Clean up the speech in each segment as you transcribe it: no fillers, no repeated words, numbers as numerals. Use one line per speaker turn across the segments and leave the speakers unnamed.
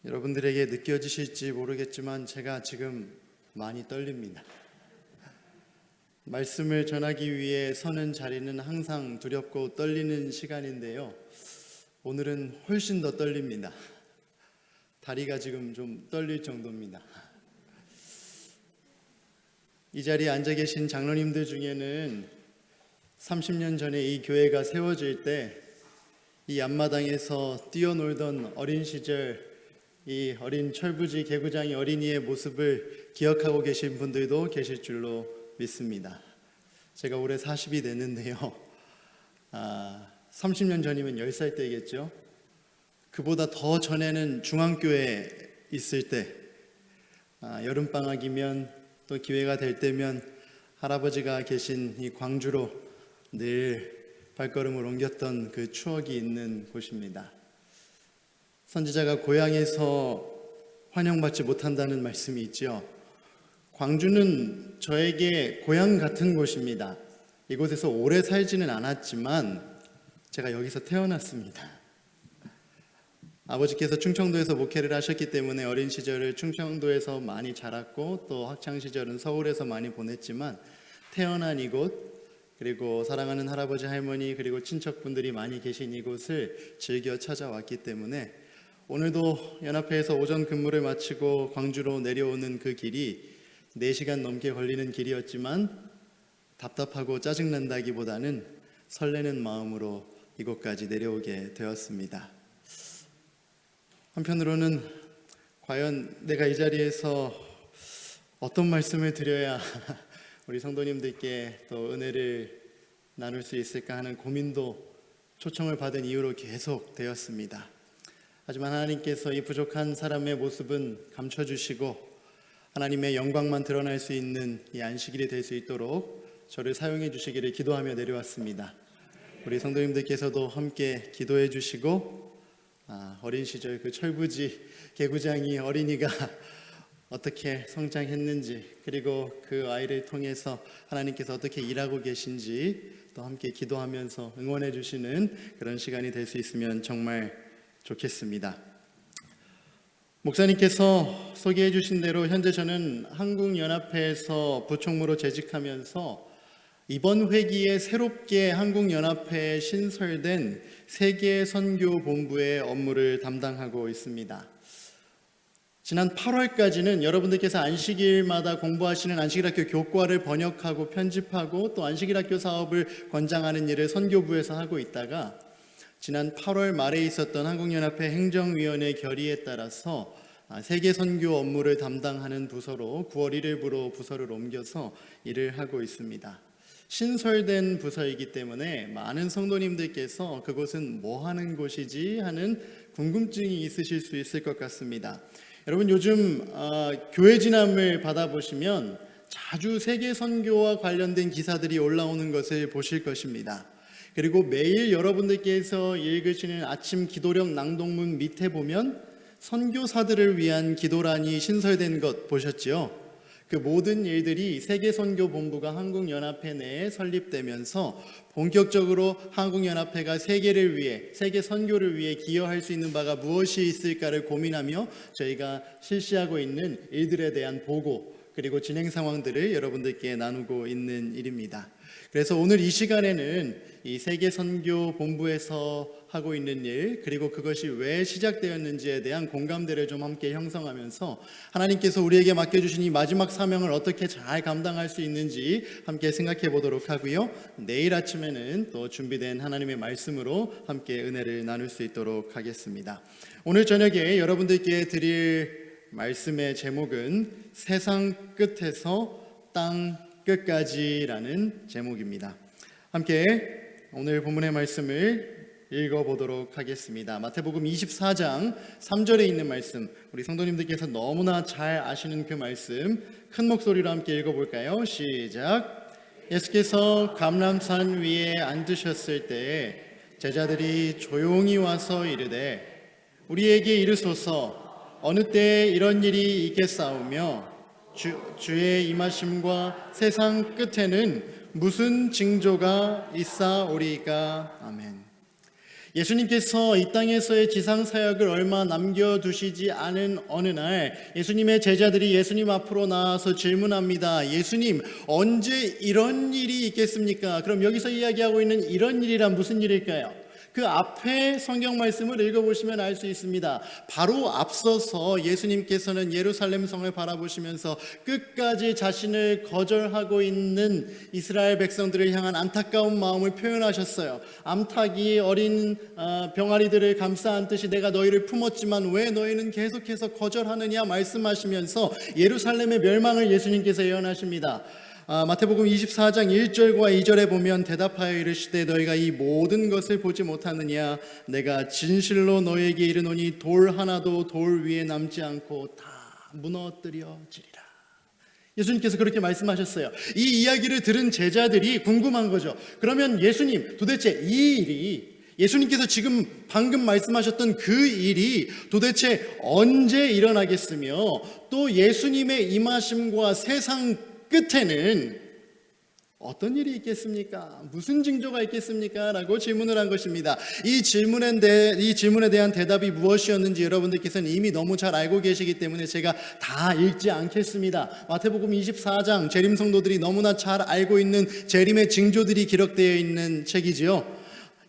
여러분들에게 느껴지실지 모르겠지만 제가 지금 많이 떨립니다. 말씀을 전하기 위해 서는 자리는 항상 두렵고 떨리는 시간인데요. 오늘은 훨씬 더 떨립니다. 다리가 지금 좀 떨릴 정도입니다. 이 자리에 앉아 계신 장로님들 중에는 30년 전에 이 교회가 세워질 때 이 앞마당에서 뛰어놀던 어린 시절 이 어린 철부지 개구장이 어린이의 모습을 기억하고 계신 분들도 계실 줄로 믿습니다. 제가 올해 40이 됐는데요. 30년 전이면 10살 때겠죠. 그보다 더 전에는 중앙교회에 있을 때 여름방학이면 또 기회가 될 때면 할아버지가 계신 이 광주로 늘 발걸음을 옮겼던 그 추억이 있는 곳입니다. 선지자가 고향에서 환영받지 못한다는 말씀이 있죠. 광주는 저에게 고향 같은 곳입니다. 이곳에서 오래 살지는 않았지만 제가 여기서 태어났습니다. 아버지께서 충청도에서 목회를 하셨기 때문에 어린 시절을 충청도에서 많이 자랐고 또 학창 시절은 서울에서 많이 보냈지만 태어난 이곳 그리고 사랑하는 할아버지 할머니 그리고 친척분들이 많이 계신 이곳을 즐겨 찾아왔기 때문에 오늘도 연합회에서 오전 근무를 마치고 광주로 내려오는 그 길이 4시간 넘게 걸리는 길이었지만 답답하고 짜증난다기보다는 설레는 마음으로 이곳까지 내려오게 되었습니다. 한편으로는 과연 내가 이 자리에서 어떤 말씀을 드려야 우리 성도님들께 또 은혜를 나눌 수 있을까 하는 고민도 초청을 받은 이후로 계속 되었습니다. 하지만 하나님께서 이 부족한 사람의 모습은 감춰주시고 하나님의 영광만 드러날 수 있는 이 안식일이 될 수 있도록 저를 사용해 주시기를 기도하며 내려왔습니다. 우리 성도님들께서도 함께 기도해 주시고 어린 시절 그 철부지 개구장이 어린이가 어떻게 성장했는지 그리고 그 아이를 통해서 하나님께서 어떻게 일하고 계신지 또 함께 기도하면서 응원해 주시는 그런 시간이 될 수 있으면 정말 좋겠습니다. 목사님께서 소개해 주신 대로 현재 저는 한국연합회에서 부총무로 재직하면서 이번 회기에 새롭게 한국연합회에 신설된 세계선교본부의 업무를 담당하고 있습니다. 지난 8월까지는 여러분들께서 안식일마다 공부하시는 안식일학교 교과를 번역하고 편집하고 또 안식일학교 사업을 권장하는 일을 선교부에서 하고 있다가 지난 8월 말에 있었던 한국연합회 행정위원회 결의에 따라서 세계선교 업무를 담당하는 부서로 9월 1일부로 부서를 옮겨서 일을 하고 있습니다. 신설된 부서이기 때문에 많은 성도님들께서 그곳은 뭐 하는 곳이지 하는 궁금증이 있으실 수 있을 것 같습니다. 여러분 요즘 교회 진함을 받아보시면 자주 세계선교와 관련된 기사들이 올라오는 것을 보실 것입니다. 그리고 매일 여러분들께서 읽으시는 아침 기도력 낭독문 밑에 보면 선교사들을 위한 기도란이 신설된 것 보셨죠? 그 모든 일들이 세계선교본부가 한국연합회 내에 설립되면서 본격적으로 한국연합회가 세계를 위해, 세계 선교를 위해 기여할 수 있는 바가 무엇이 있을까를 고민하며 저희가 실시하고 있는 일들에 대한 보고 그리고 진행 상황들을 여러분들께 나누고 있는 일입니다. 그래서 오늘 이 시간에는 이 세계선교본부에서 하고 있는 일 그리고 그것이 왜 시작되었는지에 대한 공감대를 좀 함께 형성하면서 하나님께서 우리에게 맡겨주신 이 마지막 사명을 어떻게 잘 감당할 수 있는지 함께 생각해 보도록 하고요. 내일 아침에는 또 준비된 하나님의 말씀으로 함께 은혜를 나눌 수 있도록 하겠습니다. 오늘 저녁에 여러분들께 드릴 말씀의 제목은 세상 끝에서 땅 끝까지라는 제목입니다. 함께 오늘 본문의 말씀을 읽어보도록 하겠습니다. 마태복음 24장 3절에 있는 말씀, 우리 성도님들께서 너무나 잘 아시는 그 말씀 큰 목소리로 함께 읽어볼까요? 시작. 예수께서 감람산 위에 앉으셨을 때에 제자들이 조용히 와서 이르되 우리에게 이르소서 어느 때에 이런 일이 있겠사오며 주의 임하심과 세상 끝에는 무슨 징조가 있사오리이까. 아멘. 예수님께서 이 땅에서의 지상 사역을 얼마 남겨두시지 않은 어느 날 예수님의 제자들이 예수님 앞으로 나와서 질문합니다. 예수님, 언제 이런 일이 있겠습니까? 그럼 여기서 이야기하고 있는 이런 일이란 무슨 일일까요? 그 앞에 성경 말씀을 읽어보시면 알 수 있습니다. 바로 앞서서 예수님께서는 예루살렘 성을 바라보시면서 끝까지 자신을 거절하고 있는 이스라엘 백성들을 향한 안타까운 마음을 표현하셨어요. 암탉이 어린 병아리들을 감싸 안듯이 내가 너희를 품었지만 왜 너희는 계속해서 거절하느냐 말씀하시면서 예루살렘의 멸망을 예수님께서 예언하십니다. 마태복음 24장 1절과 2절에 보면 대답하여 이르시되 너희가 이 모든 것을 보지 못하느냐 내가 진실로 너희에게 이르노니 돌 하나도 돌 위에 남지 않고 다 무너뜨려지리라. 예수님께서 그렇게 말씀하셨어요. 이 이야기를 들은 제자들이 궁금한 거죠. 그러면 예수님, 도대체 이 일이, 예수님께서 지금 방금 말씀하셨던 그 일이 도대체 언제 일어나겠으며 또 예수님의 임하심과 세상 끝에는 어떤 일이 있겠습니까? 무슨 징조가 있겠습니까? 라고 질문을 한 것입니다. 이 질문에 대한 대답이 무엇이었는지 여러분들께서는 이미 너무 잘 알고 계시기 때문에 제가 다 읽지 않겠습니다. 마태복음 24장, 재림 성도들이 너무나 잘 알고 있는 재림의 징조들이 기록되어 있는 책이지요.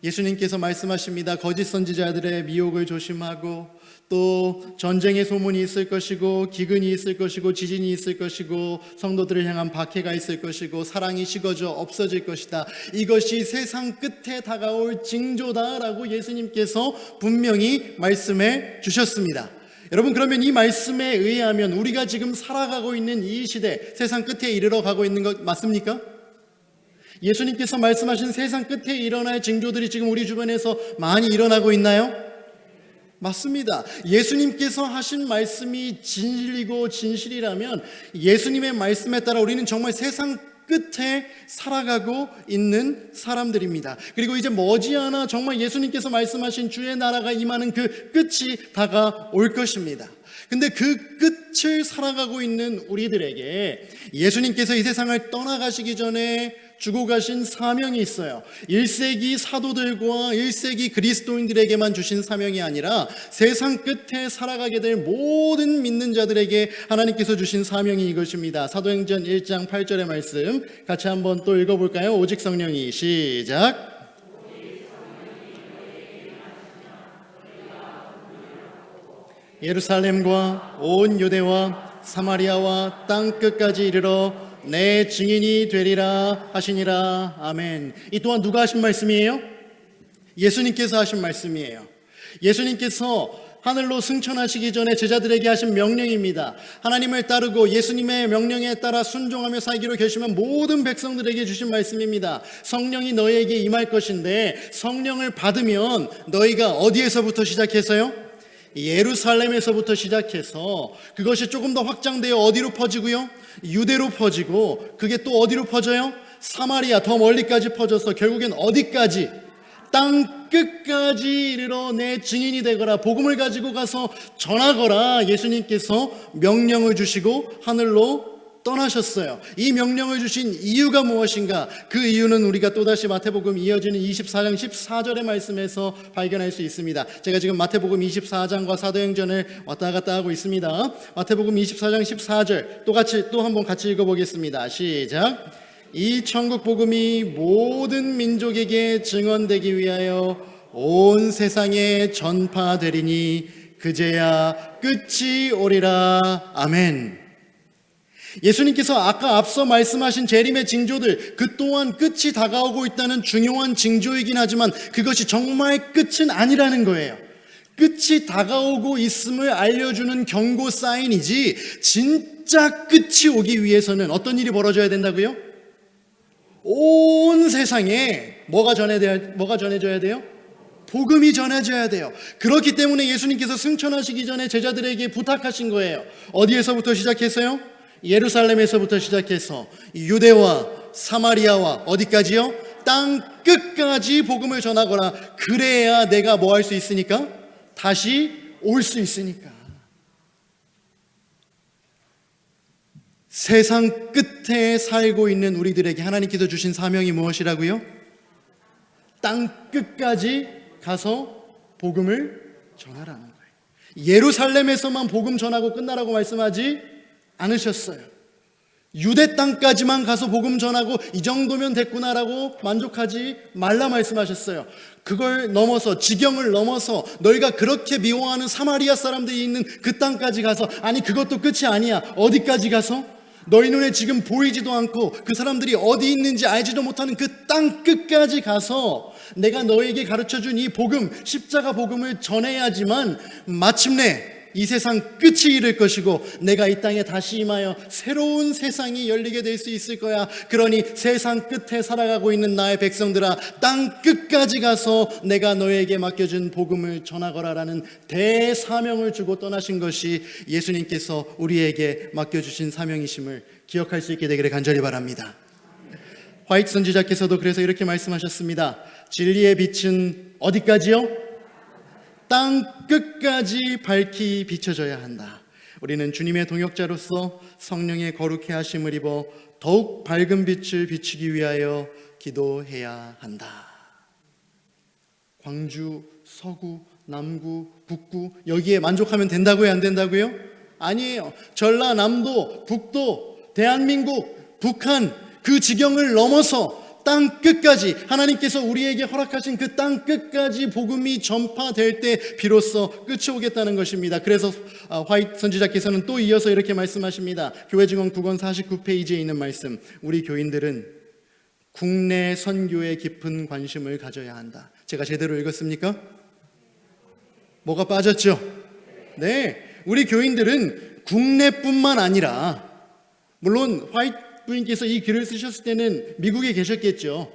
예수님께서 말씀하십니다. 거짓 선지자들의 미혹을 조심하고 또 전쟁의 소문이 있을 것이고 기근이 있을 것이고 지진이 있을 것이고 성도들을 향한 박해가 있을 것이고 사랑이 식어져 없어질 것이다. 이것이 세상 끝에 다가올 징조다라고 예수님께서 분명히 말씀해 주셨습니다. 여러분, 그러면 이 말씀에 의하면 우리가 지금 살아가고 있는 이 시대, 세상 끝에 이르러 가고 있는 것 맞습니까? 예수님께서 말씀하신 세상 끝에 일어날 징조들이 지금 우리 주변에서 많이 일어나고 있나요? 맞습니다. 예수님께서 하신 말씀이 진리고 진실이라면 예수님의 말씀에 따라 우리는 정말 세상 끝에 살아가고 있는 사람들입니다. 그리고 이제 머지않아 정말 예수님께서 말씀하신 주의 나라가 임하는 그 끝이 다가올 것입니다. 근데 그 끝을 살아가고 있는 우리들에게 예수님께서 이 세상을 떠나가시기 전에 주고 가신 사명이 있어요. 1세기 사도들과 1세기 그리스도인들에게만 주신 사명이 아니라 세상 끝에 살아가게 될 모든 믿는 자들에게 하나님께서 주신 사명이 이것입니다. 사도행전 1장 8절의 말씀 같이 한번 또 읽어볼까요? 오직 성령이 시작. 예루살렘과 온 유대와 사마리아와 땅 끝까지 이르러 내 증인이 되리라 하시니라. 아멘. 이 또한 누가 하신 말씀이에요? 예수님께서 하신 말씀이에요. 예수님께서 하늘로 승천하시기 전에 제자들에게 하신 명령입니다. 하나님을 따르고 예수님의 명령에 따라 순종하며 살기로 결심한 모든 백성들에게 주신 말씀입니다. 성령이 너희에게 임할 것인데 성령을 받으면 너희가 어디에서부터 시작해서요? 예루살렘에서부터 시작해서 그것이 조금 더 확장되어 어디로 퍼지고요? 유대로 퍼지고 그게 또 어디로 퍼져요? 사마리아 더 멀리까지 퍼져서 결국엔 어디까지? 땅 끝까지 이르러 내 증인이 되거라. 복음을 가지고 가서 전하거라. 예수님께서 명령을 주시고 하늘로 떠나셨어요. 이 명령을 주신 이유가 무엇인가? 그 이유는 우리가 또다시 마태복음 이어지는 24장 14절의 말씀에서 발견할 수 있습니다. 제가 지금 마태복음 24장과 사도행전을 왔다 갔다 하고 있습니다. 마태복음 24장 14절 또 한번 같이 읽어보겠습니다. 시작. 이 천국 복음이 모든 민족에게 증언되기 위하여 온 세상에 전파되리니 그제야 끝이 오리라. 아멘. 예수님께서 아까 앞서 말씀하신 재림의 징조들, 그 또한 끝이 다가오고 있다는 중요한 징조이긴 하지만 그것이 정말 끝은 아니라는 거예요. 끝이 다가오고 있음을 알려주는 경고 사인이지 진짜 끝이 오기 위해서는 어떤 일이 벌어져야 된다고요? 온 세상에 뭐가 전해져야 돼요? 복음이 전해져야 돼요. 그렇기 때문에 예수님께서 승천하시기 전에 제자들에게 부탁하신 거예요. 어디에서부터 시작했어요? 예루살렘에서부터 시작해서 유대와 사마리아와 어디까지요? 땅 끝까지 복음을 전하거라. 그래야 내가 뭐 할 수 있으니까? 다시 올 수 있으니까. 세상 끝에 살고 있는 우리들에게 하나님께서 주신 사명이 무엇이라고요? 땅 끝까지 가서 복음을 전하라는 거예요. 예루살렘에서만 복음 전하고 끝나라고 말씀하지 않으셨어요. 유대 땅까지만 가서 복음 전하고 이 정도면 됐구나라고 만족하지 말라 말씀하셨어요. 그걸 넘어서, 지경을 넘어서 너희가 그렇게 미워하는 사마리아 사람들이 있는 그 땅까지 가서, 아니 그것도 끝이 아니야. 어디까지 가서? 너희 눈에 지금 보이지도 않고 그 사람들이 어디 있는지 알지도 못하는 그 땅 끝까지 가서 내가 너에게 가르쳐준 이 복음, 십자가 복음을 전해야지만 마침내 이 세상 끝이 이를 것이고 내가 이 땅에 다시 임하여 새로운 세상이 열리게 될 수 있을 거야. 그러니 세상 끝에 살아가고 있는 나의 백성들아, 땅 끝까지 가서 내가 너에게 맡겨준 복음을 전하거라라는 대사명을 주고 떠나신 것이 예수님께서 우리에게 맡겨주신 사명이심을 기억할 수 있게 되기를 간절히 바랍니다. 화이트 선지자께서도 그래서 이렇게 말씀하셨습니다. 진리의 빛은 어디까지요? 땅 끝까지 밝히 비춰져야 한다. 우리는 주님의 동역자로서 성령의 거룩해 하심을 입어 더욱 밝은 빛을 비추기 위하여 기도해야 한다. 광주, 서구, 남구, 북구 여기에 만족하면 된다고요? 안 된다고요? 아니에요. 전라남도, 북도, 대한민국, 북한 그 지경을 넘어서 땅 끝까지 하나님께서 우리에게 허락하신 그 땅 끝까지 복음이 전파될 때 비로소 끝이 오겠다는 것입니다. 그래서 화이트 선지자께서는 또 이어서 이렇게 말씀하십니다. 교회 증언 9권 49페이지에 있는 말씀, 우리 교인들은 국내 선교에 깊은 관심을 가져야 한다. 제가 제대로 읽었습니까? 뭐가 빠졌죠? 네, 우리 교인들은 국내뿐만 아니라, 물론 화이트 부인께서 이 글을 쓰셨을 때는 미국에 계셨겠죠.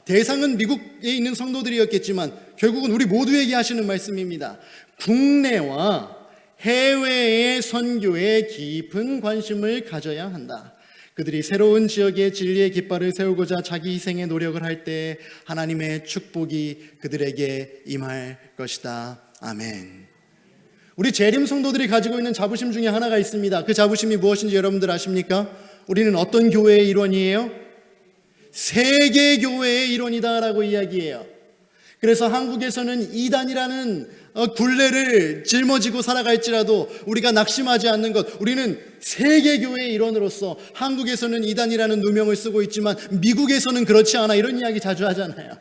대상은 미국에 있는 성도들이었겠지만 결국은 우리 모두에게 하시는 말씀입니다. 국내와 해외의 선교에 깊은 관심을 가져야 한다. 그들이 새로운 지역에 진리의 깃발을 세우고자 자기 희생의 노력을 할 때 하나님의 축복이 그들에게 임할 것이다. 아멘. 우리 재림 성도들이 가지고 있는 자부심 중에 하나가 있습니다. 그 자부심이 무엇인지 여러분들 아십니까? 우리는 어떤 교회의 일원이에요? 세계 교회의 일원이다라고 이야기해요. 그래서 한국에서는 이단이라는 굴레를 짊어지고 살아갈지라도 우리가 낙심하지 않는 것, 우리는 세계 교회의 일원으로서 한국에서는 이단이라는 누명을 쓰고 있지만 미국에서는 그렇지 않아, 이런 이야기 자주 하잖아요.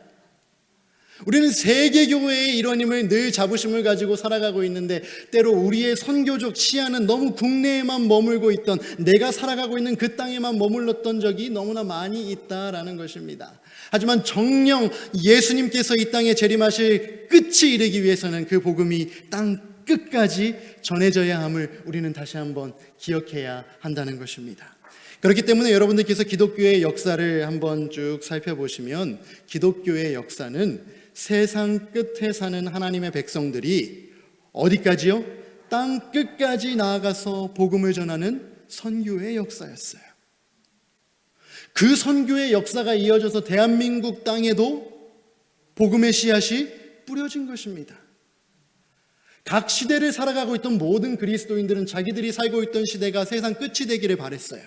우리는 세계교회의 일원임을 늘 자부심을 가지고 살아가고 있는데 때로 우리의 선교적 시야는 너무 국내에만 머물고 있던, 내가 살아가고 있는 그 땅에만 머물렀던 적이 너무나 많이 있다라는 것입니다. 하지만 정녕 예수님께서 이 땅에 재림하실 끝이 이르기 위해서는 그 복음이 땅 끝까지 전해져야 함을 우리는 다시 한번 기억해야 한다는 것입니다. 그렇기 때문에 여러분들께서 기독교의 역사를 한번 쭉 살펴보시면 기독교의 역사는 세상 끝에 사는 하나님의 백성들이 어디까지요? 땅 끝까지 나아가서 복음을 전하는 선교의 역사였어요. 그 선교의 역사가 이어져서 대한민국 땅에도 복음의 씨앗이 뿌려진 것입니다. 각 시대를 살아가고 있던 모든 그리스도인들은 자기들이 살고 있던 시대가 세상 끝이 되기를 바랬어요.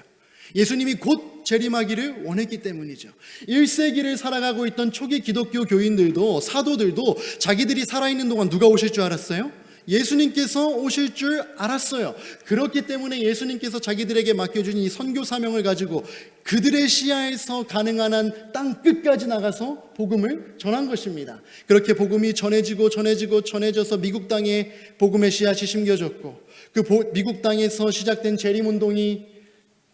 예수님이 곧 재림하기를 원했기 때문이죠. 1세기를 살아가고 있던 초기 기독교 교인들도, 사도들도 자기들이 살아있는 동안 누가 오실 줄 알았어요? 예수님께서 오실 줄 알았어요. 그렇기 때문에 예수님께서 자기들에게 맡겨준 이 선교 사명을 가지고 그들의 시야에서 가능한 한 땅 끝까지 나가서 복음을 전한 것입니다. 그렇게 복음이 전해져서 미국 땅에 복음의 씨앗이 심겨졌고, 그 미국 땅에서 시작된 재림운동이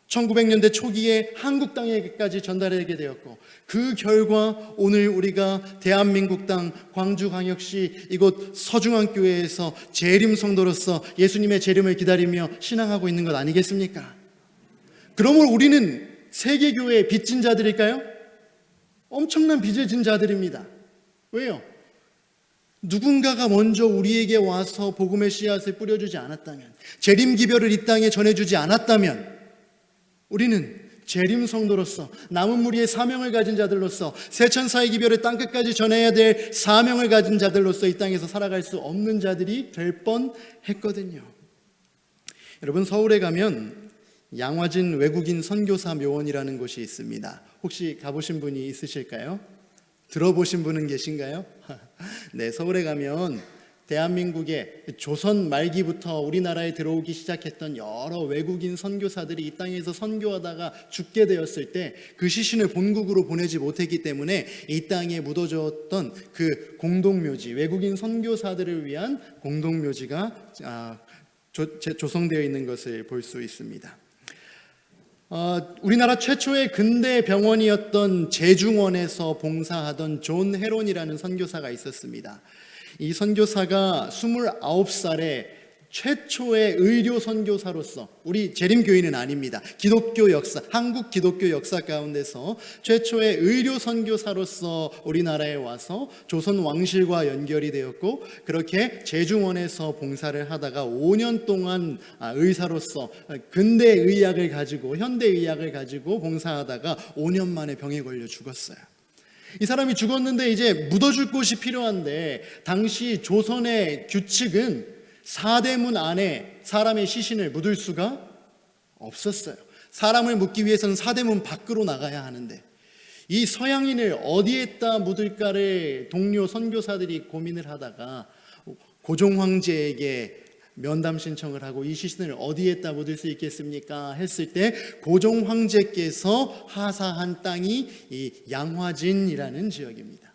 1900년대 초기에 한국 땅에까지 전달되게 되었고, 그 결과 오늘 우리가 대한민국 땅 광주광역시 이곳 서중앙교회에서 재림 성도로서 예수님의 재림을 기다리며 신앙하고 있는 것 아니겠습니까? 그러므로 우리는 세계교회의 빚진 자들일까요? 엄청난 빚을 진 자들입니다. 왜요? 누군가가 먼저 우리에게 와서 복음의 씨앗을 뿌려주지 않았다면, 재림 기별을 이 땅에 전해주지 않았다면 우리는 재림 성도로서, 남은 무리의 사명을 가진 자들로서, 세천사의 기별을 땅끝까지 전해야 될 사명을 가진 자들로서 이 땅에서 살아갈 수 없는 자들이 될 뻔했거든요. 여러분, 서울에 가면 양화진 외국인 선교사 묘원이라는 곳이 있습니다. 혹시 가보신 분이 있으실까요? 들어보신 분은 계신가요? 네, 서울에 가면 대한민국의 조선 말기부터 우리나라에 들어오기 시작했던 여러 외국인 선교사들이 이 땅에서 선교하다가 죽게 되었을 때 그 시신을 본국으로 보내지 못했기 때문에 이 땅에 묻어졌던 그 공동묘지, 외국인 선교사들을 위한 공동묘지가 조성되어 있는 것을 볼 수 있습니다. 우리나라 최초의 근대 병원이었던 제중원에서 봉사하던 존 헤론이라는 선교사가 있었습니다. 이 선교사가 29살에 최초의 의료 선교사로서, 우리 재림교인은 아닙니다. 기독교 역사, 한국 기독교 역사 가운데서 최초의 의료 선교사로서 우리나라에 와서 조선 왕실과 연결이 되었고, 그렇게 제중원에서 봉사를 하다가 5년 동안 의사로서 근대 의학을 가지고, 현대 의학을 가지고 봉사하다가 5년 만에 병에 걸려 죽었어요. 이 사람이 죽었는데 이제 묻어줄 곳이 필요한데, 당시 조선의 규칙은 사대문 안에 사람의 시신을 묻을 수가 없었어요. 사람을 묻기 위해서는 사대문 밖으로 나가야 하는데, 이 서양인을 어디에다 묻을까를 동료 선교사들이 고민을 하다가 고종 황제에게 면담 신청을 하고, 이 시신을 어디에다 묻을 수 있겠습니까? 했을 때 고종 황제께서 하사한 땅이 이 양화진이라는 지역입니다.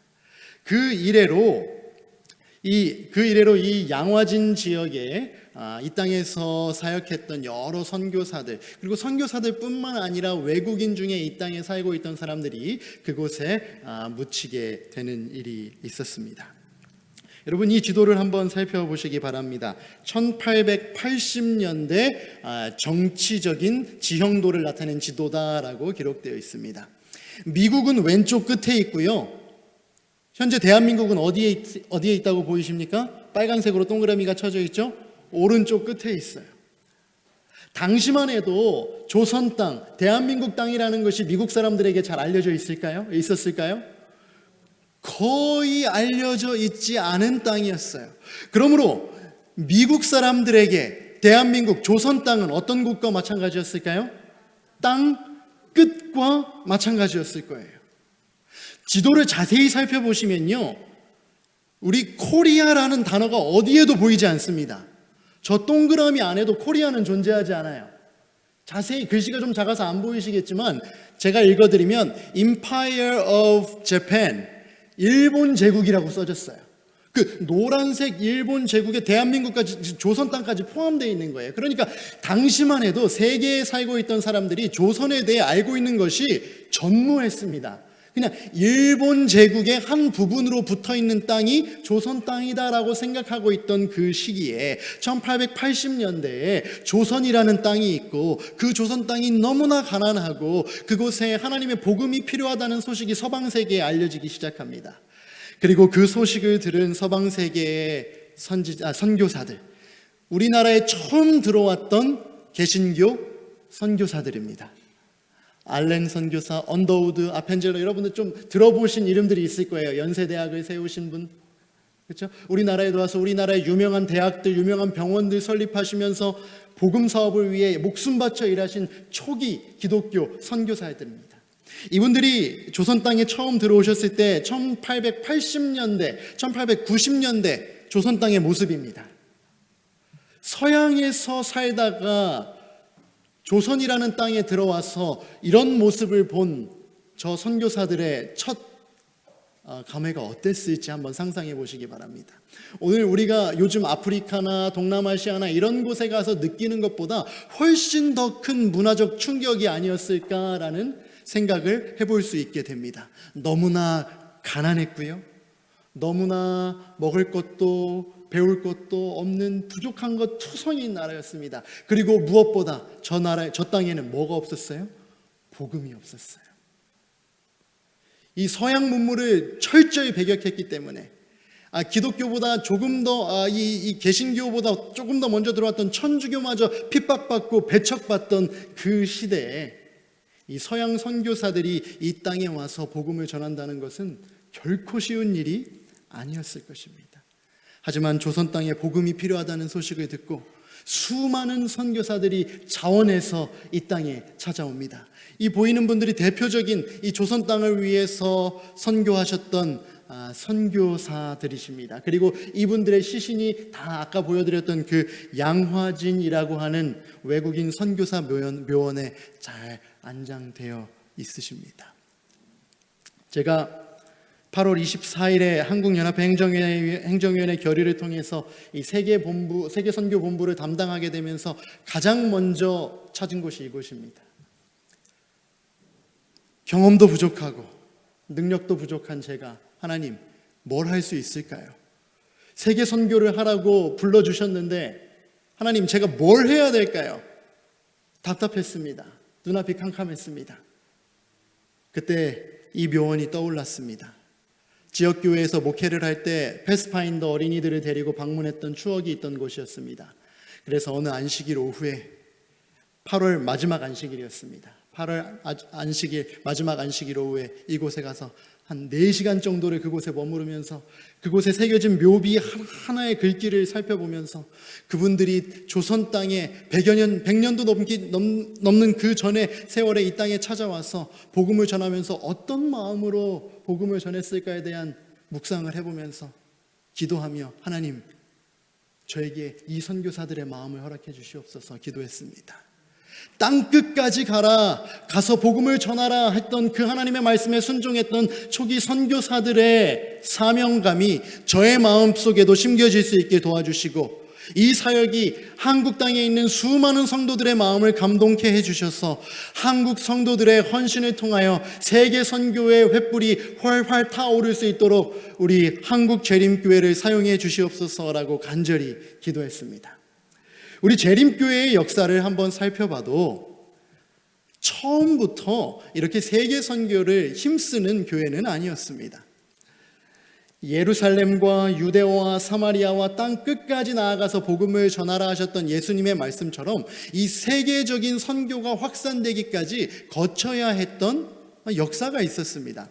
그 이래로 이 양화진 지역에 이 땅에서 사역했던 여러 선교사들, 그리고 선교사들뿐만 아니라 외국인 중에 이 땅에 살고 있던 사람들이 그곳에 묻히게 되는 일이 있었습니다. 여러분, 이 지도를 한번 살펴보시기 바랍니다. 1880년대 정치적인 지형도를 나타낸 지도다라고 기록되어 있습니다. 미국은 왼쪽 끝에 있고요. 현재 대한민국은 어디에 있다고 보이십니까? 빨간색으로 동그라미가 쳐져 있죠? 오른쪽 끝에 있어요. 당시만 해도 조선 땅, 대한민국 땅이라는 것이 미국 사람들에게 잘 알려져 있었을까요? 거의 알려져 있지 않은 땅이었어요. 그러므로 미국 사람들에게 대한민국 조선 땅은 어떤 곳과 마찬가지였을까요? 땅 끝과 마찬가지였을 거예요. 지도를 자세히 살펴보시면요, 우리 코리아라는 단어가 어디에도 보이지 않습니다. 저 동그라미 안에도 코리아는 존재하지 않아요. 자세히 글씨가 좀 작아서 안 보이시겠지만 제가 읽어드리면 Empire of Japan, 일본 제국이라고 써졌어요. 그 노란색 일본 제국에 대한민국까지, 조선 땅까지 포함되어 있는 거예요. 그러니까 당시만 해도 세계에 살고 있던 사람들이 조선에 대해 알고 있는 것이 전무했습니다. 그냥 일본 제국의 한 부분으로 붙어있는 땅이 조선 땅이다라고 생각하고 있던 그 시기에 1880년대에 조선이라는 땅이 있고, 그 조선 땅이 너무나 가난하고 그곳에 하나님의 복음이 필요하다는 소식이 서방 세계에 알려지기 시작합니다. 그리고 그 소식을 들은 서방 세계의 선교사들, 우리나라에 처음 들어왔던 개신교 선교사들입니다. 알렌 선교사, 언더우드, 아펜젤러, 여러분들 좀 들어보신 이름들이 있을 거예요. 연세대학을 세우신 분, 그렇죠? 우리나라에 와서 우리나라의 유명한 대학들, 유명한 병원들 설립하시면서 복음 사업을 위해 목숨 바쳐 일하신 초기 기독교 선교사들입니다. 이분들이 조선 땅에 처음 들어오셨을 때 1880년대, 1890년대 조선 땅의 모습입니다. 서양에서 살다가 조선이라는 땅에 들어와서 이런 모습을 본 저 선교사들의 첫 감회가 어땠을지 한번 상상해 보시기 바랍니다. 오늘 우리가 요즘 아프리카나 동남아시아나 이런 곳에 가서 느끼는 것보다 훨씬 더 큰 문화적 충격이 아니었을까라는 생각을 해볼 수 있게 됩니다. 너무나 가난했고요, 너무나 먹을 것도 배울 것도 없는 부족한 것 투성인 나라였습니다. 그리고 무엇보다 저 땅에는 뭐가 없었어요? 복음이 없었어요. 이 서양 문물을 철저히 배격했기 때문에 기독교보다 조금 더 이 개신교보다 조금 더 먼저 들어왔던 천주교마저 핍박받고 배척받던 그 시대에 이 서양 선교사들이 이 땅에 와서 복음을 전한다는 것은 결코 쉬운 일이 아니었을 것입니다. 하지만 조선 땅에 복음이 필요하다는 소식을 듣고 수많은 선교사들이 자원해서 이 땅에 찾아옵니다. 이 보이는 분들이 대표적인 이 조선 땅을 위해서 선교하셨던 선교사들이십니다. 그리고 이분들의 시신이 다 아까 보여드렸던 그 양화진이라고 하는 외국인 선교사 묘원에 잘 안장되어 있으십니다. 제가 8월 24일에 한국연합회 행정위원회 결의를 통해서 이 세계 선교 본부를 담당하게 되면서 가장 먼저 찾은 곳이 이곳입니다. 경험도 부족하고 능력도 부족한 제가 하나님 뭘 할 수 있을까요? 세계 선교를 하라고 불러주셨는데 하나님 제가 뭘 해야 될까요? 답답했습니다. 눈앞이 캄캄했습니다. 그때 이 묘원이 떠올랐습니다. 지역교회에서 목회를 할 때 패스파인더 어린이들을 데리고 방문했던 추억이 있던 곳이었습니다. 그래서 어느 안식일 오후에 8월 마지막 안식일이었습니다. 8월 안식일 마지막 안식일 오후에 이곳에 가서 한 4시간 정도를 그곳에 머무르면서 그곳에 새겨진 묘비 하나의 글귀를 살펴보면서 그분들이 조선 땅에 100년도 넘는 그 전에 세월에 이 땅에 찾아와서 복음을 전하면서 어떤 마음으로 복음을 전했을까에 대한 묵상을 해보면서 기도하며 하나님 저에게 이 선교사들의 마음을 허락해 주시옵소서 기도했습니다. 땅끝까지 가서 복음을 전하라 했던 그 하나님의 말씀에 순종했던 초기 선교사들의 사명감이 저의 마음속에도 심겨질 수 있게 도와주시고 이 사역이 한국 땅에 있는 수많은 성도들의 마음을 감동케 해주셔서 한국 성도들의 헌신을 통하여 세계 선교의 횃불이 활활 타오를 수 있도록 우리 한국 재림교회를 사용해 주시옵소서라고 간절히 기도했습니다. 우리 재림교회의 역사를 한번 살펴봐도 처음부터 이렇게 세계 선교를 힘쓰는 교회는 아니었습니다. 예루살렘과 유대와 사마리아와 땅 끝까지 나아가서 복음을 전하라 하셨던 예수님의 말씀처럼 이 세계적인 선교가 확산되기까지 거쳐야 했던 역사가 있었습니다.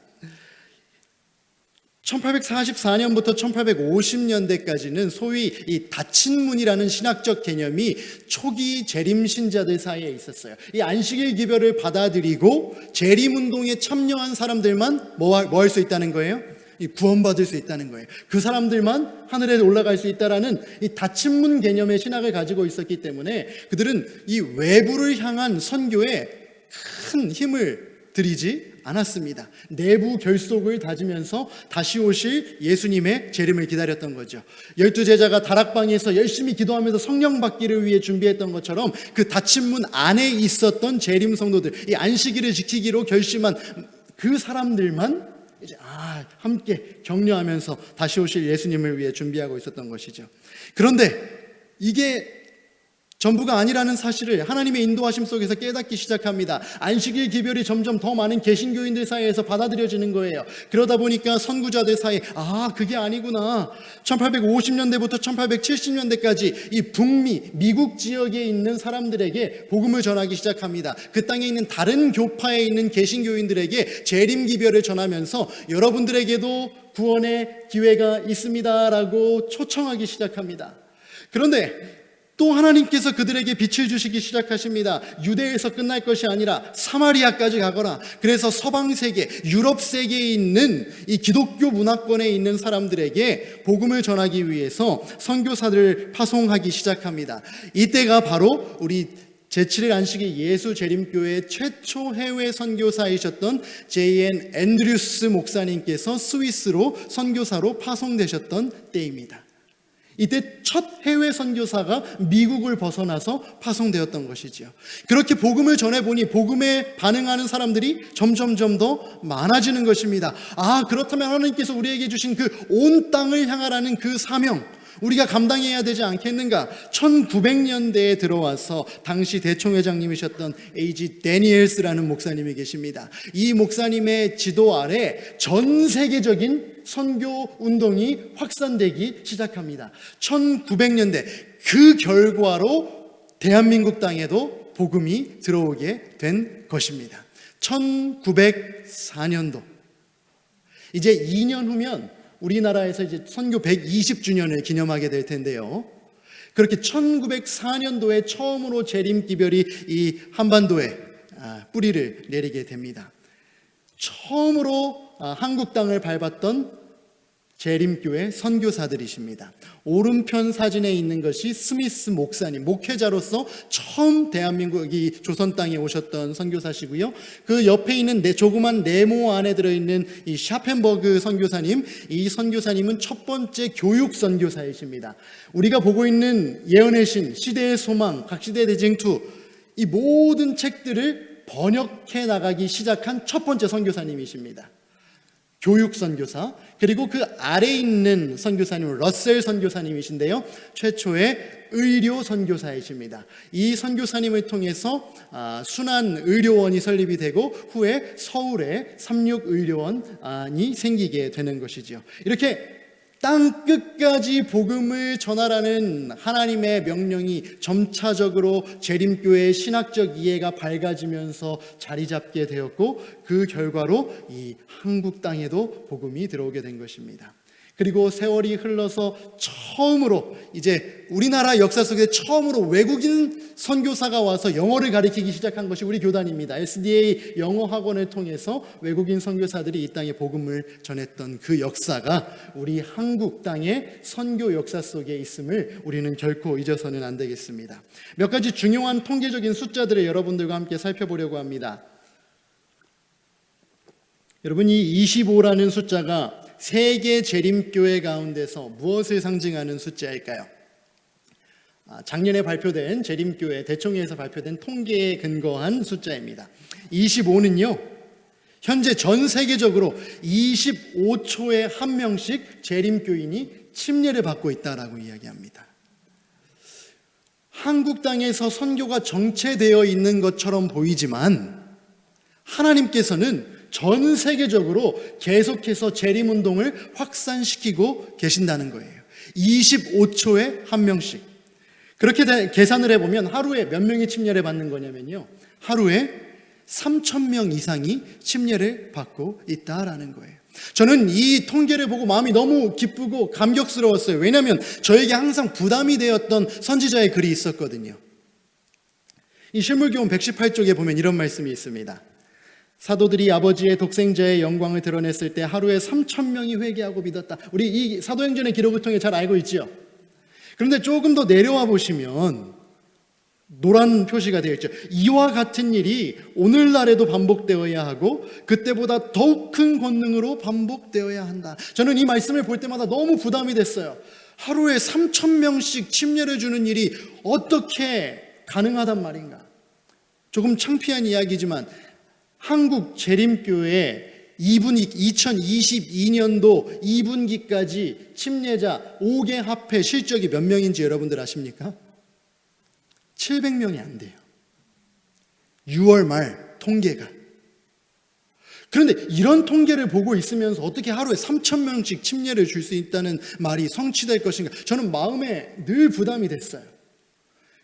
1844년부터 1850년대까지는 소위 이 닫힌 문이라는 신학적 개념이 초기 재림 신자들 사이에 있었어요. 이 안식일 기별을 받아들이고 재림 운동에 참여한 사람들만 뭐 할 수 있다는 거예요? 구원받을 수 있다는 거예요. 그 사람들만 하늘에 올라갈 수 있다라는 이 닫힌 문 개념의 신학을 가지고 있었기 때문에 그들은 이 외부를 향한 선교에 큰 힘을 들이지 않았습니다. 내부 결속을 다지면서 다시 오실 예수님의 재림을 기다렸던 거죠. 12제자가 다락방에서 열심히 기도하면서 성령 받기를 위해 준비했던 것처럼 그 닫힌 문 안에 있었던 재림 성도들, 이 안식일을 지키기로 결심한 그 사람들만 이제 함께 격려하면서 다시 오실 예수님을 위해 준비하고 있었던 것이죠. 그런데 이게 전부가 아니라는 사실을 하나님의 인도하심 속에서 깨닫기 시작합니다. 안식일 기별이 점점 더 많은 개신교인들 사이에서 받아들여지는 거예요. 그러다 보니까 선구자들 사이에 그게 아니구나. 1850년대부터 1870년대까지 이 북미, 미국 지역에 있는 사람들에게 복음을 전하기 시작합니다. 그 땅에 있는 다른 교파에 있는 개신교인들에게 재림 기별을 전하면서 여러분들에게도 구원의 기회가 있습니다라고 초청하기 시작합니다. 그런데 또 하나님께서 그들에게 빛을 주시기 시작하십니다. 유대에서 끝날 것이 아니라 사마리아까지 가거라. 그래서 서방 세계, 유럽 세계에 있는 이 기독교 문화권에 있는 사람들에게 복음을 전하기 위해서 선교사들을 파송하기 시작합니다. 이때가 바로 우리 제7일 안식일 예수 재림교회 최초 해외 선교사이셨던 J.N. 앤드류스 목사님께서 스위스로 선교사로 파송되셨던 때입니다. 이때 첫 해외 선교사가 미국을 벗어나서 파송되었던 것이지요. 그렇게 복음을 전해보니 복음에 반응하는 사람들이 점점점 더 많아지는 것입니다. 그렇다면 하나님께서 우리에게 주신 그 온 땅을 향하라는 그 사명, 우리가 감당해야 되지 않겠는가? 1900년대에 들어와서 당시 대총회장님이셨던 A.G. 데니엘스라는 목사님이 계십니다. 이 목사님의 지도 아래 전 세계적인 선교 운동이 확산되기 시작합니다. 1900년대 그 결과로 대한민국 땅에도 복음이 들어오게 된 것입니다. 1904년도 이제 2년 후면 우리나라에서 이제 선교 120주년을 기념하게 될 텐데요. 그렇게 1904년도에 처음으로 재림기별이 이 한반도에 뿌리를 내리게 됩니다. 처음으로 한국 땅을 밟았던 재림교회 선교사들이십니다. 오른편 사진에 있는 것이 스미스 목사님, 목회자로서 처음 대한민국 이 조선 땅에 오셨던 선교사시고요. 그 옆에 있는 조그만 네모 안에 들어있는 이 샤펜버그 선교사님, 이 선교사님은 첫 번째 교육 선교사이십니다. 우리가 보고 있는 예언의 신, 시대의 소망, 각시대 대쟁투, 이 모든 책들을 번역해 나가기 시작한 첫 번째 선교사님이십니다. 교육 선교사. 그리고 그 아래에 있는 선교사님은 러셀 선교사님이신데요, 최초의 의료 선교사이십니다. 이 선교사님을 통해서 순환 의료원이 설립이 되고 후에 서울에 삼육의료원이 생기게 되는 것이지요. 이렇게 땅 끝까지 복음을 전하라는 하나님의 명령이 점차적으로 재림교회의 신학적 이해가 밝아지면서 자리 잡게 되었고, 그 결과로 이 한국 땅에도 복음이 들어오게 된 것입니다. 그리고 세월이 흘러서 처음으로, 이제 우리나라 역사 속에 처음으로 외국인 선교사가 와서 영어를 가르치기 시작한 것이 우리 교단입니다. SDA 영어 학원을 통해서 외국인 선교사들이 이 땅에 복음을 전했던 그 역사가 우리 한국 땅의 선교 역사 속에 있음을 우리는 결코 잊어서는 안 되겠습니다. 몇 가지 중요한 통계적인 숫자들을 여러분들과 함께 살펴보려고 합니다. 여러분, 이 25라는 숫자가 세계 재림교회 가운데서 무엇을 상징하는 숫자일까요? 작년에 발표된 재림교회 대총회에서 발표된 통계에 근거한 숫자입니다. 25는요, 현재 전 세계적으로 25초에 한 명씩 재림교인이 침례를 받고 있다라고 이야기합니다. 한국 땅에서 선교가 정체되어 있는 것처럼 보이지만 하나님께서는 전 세계적으로 계속해서 재림운동을 확산시키고 계신다는 거예요. 25초에 한 명씩. 그렇게 계산을 해보면 하루에 몇 명이 침례를 받는 거냐면요, 하루에 3,000명 이상이 침례를 받고 있다라는 거예요. 저는 이 통계를 보고 마음이 너무 기쁘고 감격스러웠어요. 왜냐하면 저에게 항상 부담이 되었던 선지자의 글이 있었거든요. 이 실물교훈 118쪽에 보면 이런 말씀이 있습니다. 사도들이 아버지의 독생자의 영광을 드러냈을 때 하루에 3,000명이 회개하고 믿었다. 우리 이 사도행전의 기록을 통해 잘 알고 있죠. 그런데 조금 더 내려와 보시면 노란 표시가 되어 있죠. 이와 같은 일이 오늘날에도 반복되어야 하고 그때보다 더욱 큰 권능으로 반복되어야 한다. 저는 이 말씀을 볼 때마다 너무 부담이 됐어요. 하루에 3,000명씩 침례를 주는 일이 어떻게 가능하단 말인가. 조금 창피한 이야기지만 한국 재림교회 2022년도 2분기까지 침례자 5개 합해 실적이 몇 명인지 여러분들 아십니까? 700명이 안 돼요. 6월 말 통계가. 그런데 이런 통계를 보고 있으면서 어떻게 하루에 3,000명씩 침례를 줄 수 있다는 말이 성취될 것인가? 저는 마음에 늘 부담이 됐어요.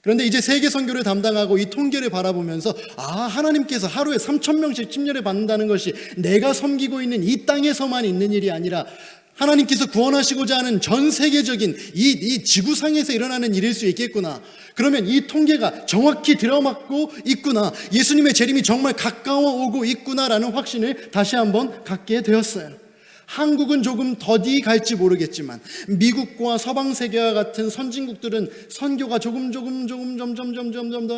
그런데 이제 세계 선교를 담당하고 이 통계를 바라보면서 하나님께서 하루에 3,000명씩 침례를 받는다는 것이 내가 섬기고 있는 이 땅에서만 있는 일이 아니라 하나님께서 구원하시고자 하는 전 세계적인 이 지구상에서 일어나는 일일 수 있겠구나. 그러면 이 통계가 정확히 들어맞고 있구나. 예수님의 재림이 정말 가까워 오고 있구나라는 확신을 다시 한번 갖게 되었어요. 한국은 조금 더디 갈지 모르겠지만 미국과 서방 세계와 같은 선진국들은 선교가 점점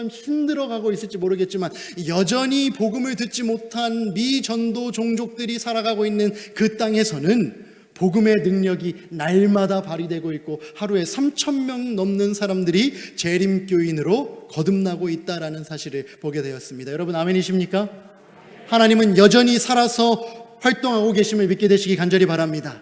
힘들어가고 있을지 모르겠지만 여전히 복음을 듣지 못한 미전도 종족들이 살아가고 있는 그 땅에서는 복음의 능력이 날마다 발휘되고 있고 하루에 3,000명 넘는 사람들이 재림교인으로 거듭나고 있다라는 사실을 보게 되었습니다. 여러분 아멘이십니까? 하나님은 여전히 살아서 활동하고 계심을 믿게 되시기 간절히 바랍니다.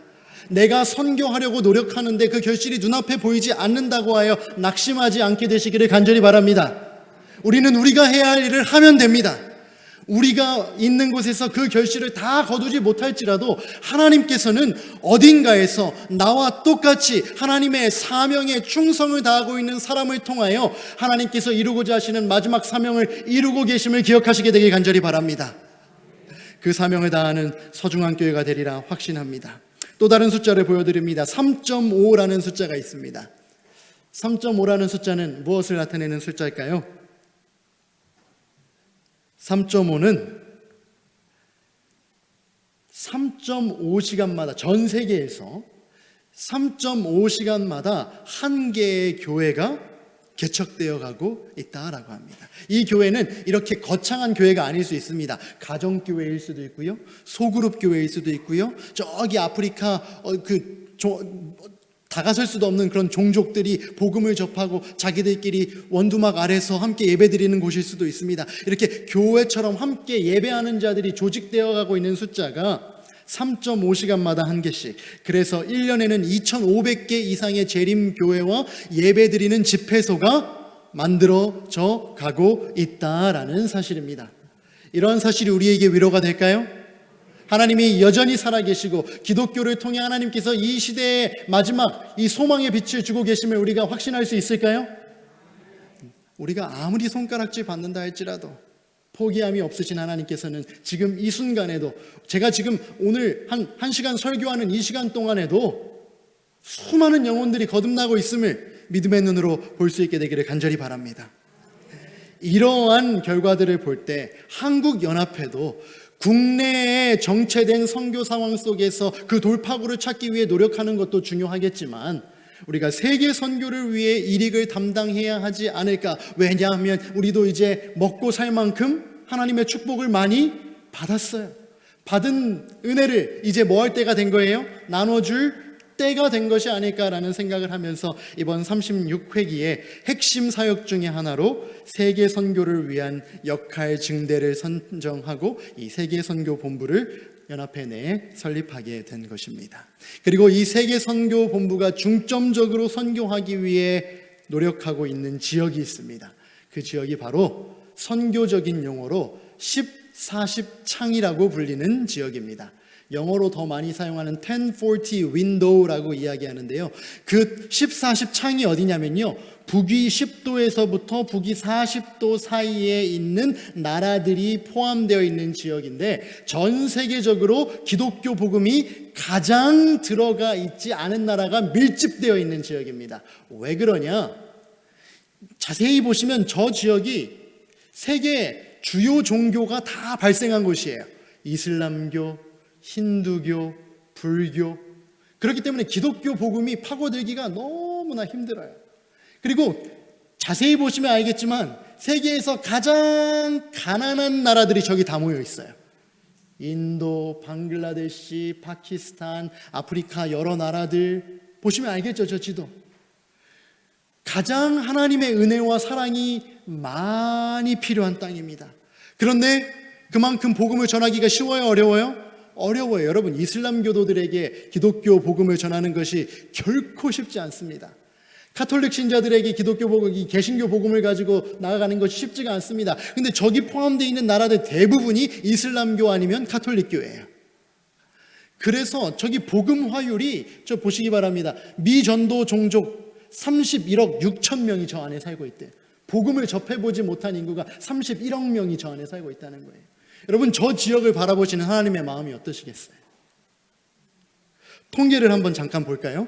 내가 선교하려고 노력하는데 그 결실이 눈앞에 보이지 않는다고 하여 낙심하지 않게 되시기를 간절히 바랍니다. 우리는 우리가 해야 할 일을 하면 됩니다. 우리가 있는 곳에서 그 결실을 다 거두지 못할지라도 하나님께서는 어딘가에서 나와 똑같이 하나님의 사명에 충성을 다하고 있는 사람을 통하여 하나님께서 이루고자 하시는 마지막 사명을 이루고 계심을 기억하시게 되길 간절히 바랍니다. 그 사명을 다하는 서중앙교회가 되리라 확신합니다. 또 다른 숫자를 보여드립니다. 3.5라는 숫자가 있습니다. 3.5라는 숫자는 무엇을 나타내는 숫자일까요? 3.5는 3.5시간마다 전 세계에서 3.5시간마다 한 개의 교회가 개척되어 가고 있다라고 합니다. 이 교회는 이렇게 거창한 교회가 아닐 수 있습니다. 가정교회일 수도 있고요, 소그룹 교회일 수도 있고요, 저기 아프리카 다가설 수도 없는 그런 종족들이 복음을 접하고 자기들끼리 원두막 아래서 함께 예배드리는 곳일 수도 있습니다. 이렇게 교회처럼 함께 예배하는 자들이 조직되어 가고 있는 숫자가 3.5시간마다 한 개씩, 그래서 1년에는 2,500개 이상의 재림교회와 예배드리는 집회소가 만들어져 가고 있다라는 사실입니다. 이러한 사실이 우리에게 위로가 될까요? 하나님이 여전히 살아계시고 기독교를 통해 하나님께서 이 시대의 마지막 이 소망의 빛을 주고 계심을 우리가 확신할 수 있을까요? 우리가 아무리 손가락질 받는다 할지라도 포기함이 없으신 하나님께서는 지금 이 순간에도, 제가 지금 오늘 한 시간 설교하는 이 시간 동안에도 수많은 영혼들이 거듭나고 있음을 믿음의 눈으로 볼 수 있게 되기를 간절히 바랍니다. 이러한 결과들을 볼 때 한국연합회도 국내에 정체된 선교 상황 속에서 그 돌파구를 찾기 위해 노력하는 것도 중요하겠지만 우리가 세계 선교를 위해 일익을 담당해야 하지 않을까. 왜냐하면 우리도 이제 먹고 살 만큼 하나님의 축복을 많이 받았어요. 받은 은혜를 이제 뭐 할 때가 된 거예요? 나눠줄 때가 된 것이 아닐까라는 생각을 하면서 이번 36회기의 핵심 사역 중에 하나로 세계 선교를 위한 역할 증대를 선정하고 이 세계 선교 본부를 연합회 내에 설립하게 된 것입니다. 그리고 이 세계 선교 본부가 중점적으로 선교하기 위해 노력하고 있는 지역이 있습니다. 그 지역이 바로 선교적인 용어로 10-40창이라고 불리는 지역입니다. 영어로 더 많이 사용하는 1040 window라고 이야기하는데요. 그 10-40창이 어디냐면요, 북위 10도에서부터 북위 40도 사이에 있는 나라들이 포함되어 있는 지역인데, 전 세계적으로 기독교 복음이 가장 들어가 있지 않은 나라가 밀집되어 있는 지역입니다. 왜 그러냐? 자세히 보시면 저 지역이 세계 주요 종교가 다 발생한 곳이에요. 이슬람교, 힌두교, 불교. 그렇기 때문에 기독교 복음이 파고들기가 너무나 힘들어요. 그리고 자세히 보시면 알겠지만 세계에서 가장 가난한 나라들이 저기 다 모여 있어요. 인도, 방글라데시, 파키스탄, 아프리카 여러 나라들 보시면 알겠죠, 저 지도. 가장 하나님의 은혜와 사랑이 많이 필요한 땅입니다. 그런데 그만큼 복음을 전하기가 쉬워요, 어려워요? 어려워요. 여러분, 이슬람교도들에게 기독교 복음을 전하는 것이 결코 쉽지 않습니다. 카톨릭 신자들에게 기독교 복음, 개신교 복음을 가지고 나아가는 것이 쉽지가 않습니다. 근데 저기 포함되어 있는 나라들 대부분이 이슬람교 아니면 카톨릭교예요. 그래서 저기 복음 화율이, 저 보시기 바랍니다. 미전도 종족 31억 6천 명이 저 안에 살고 있대요. 복음을 접해보지 못한 인구가 31억 명이 저 안에 살고 있다는 거예요. 여러분, 저 지역을 바라보시는 하나님의 마음이 어떠시겠어요? 통계를 한번 잠깐 볼까요?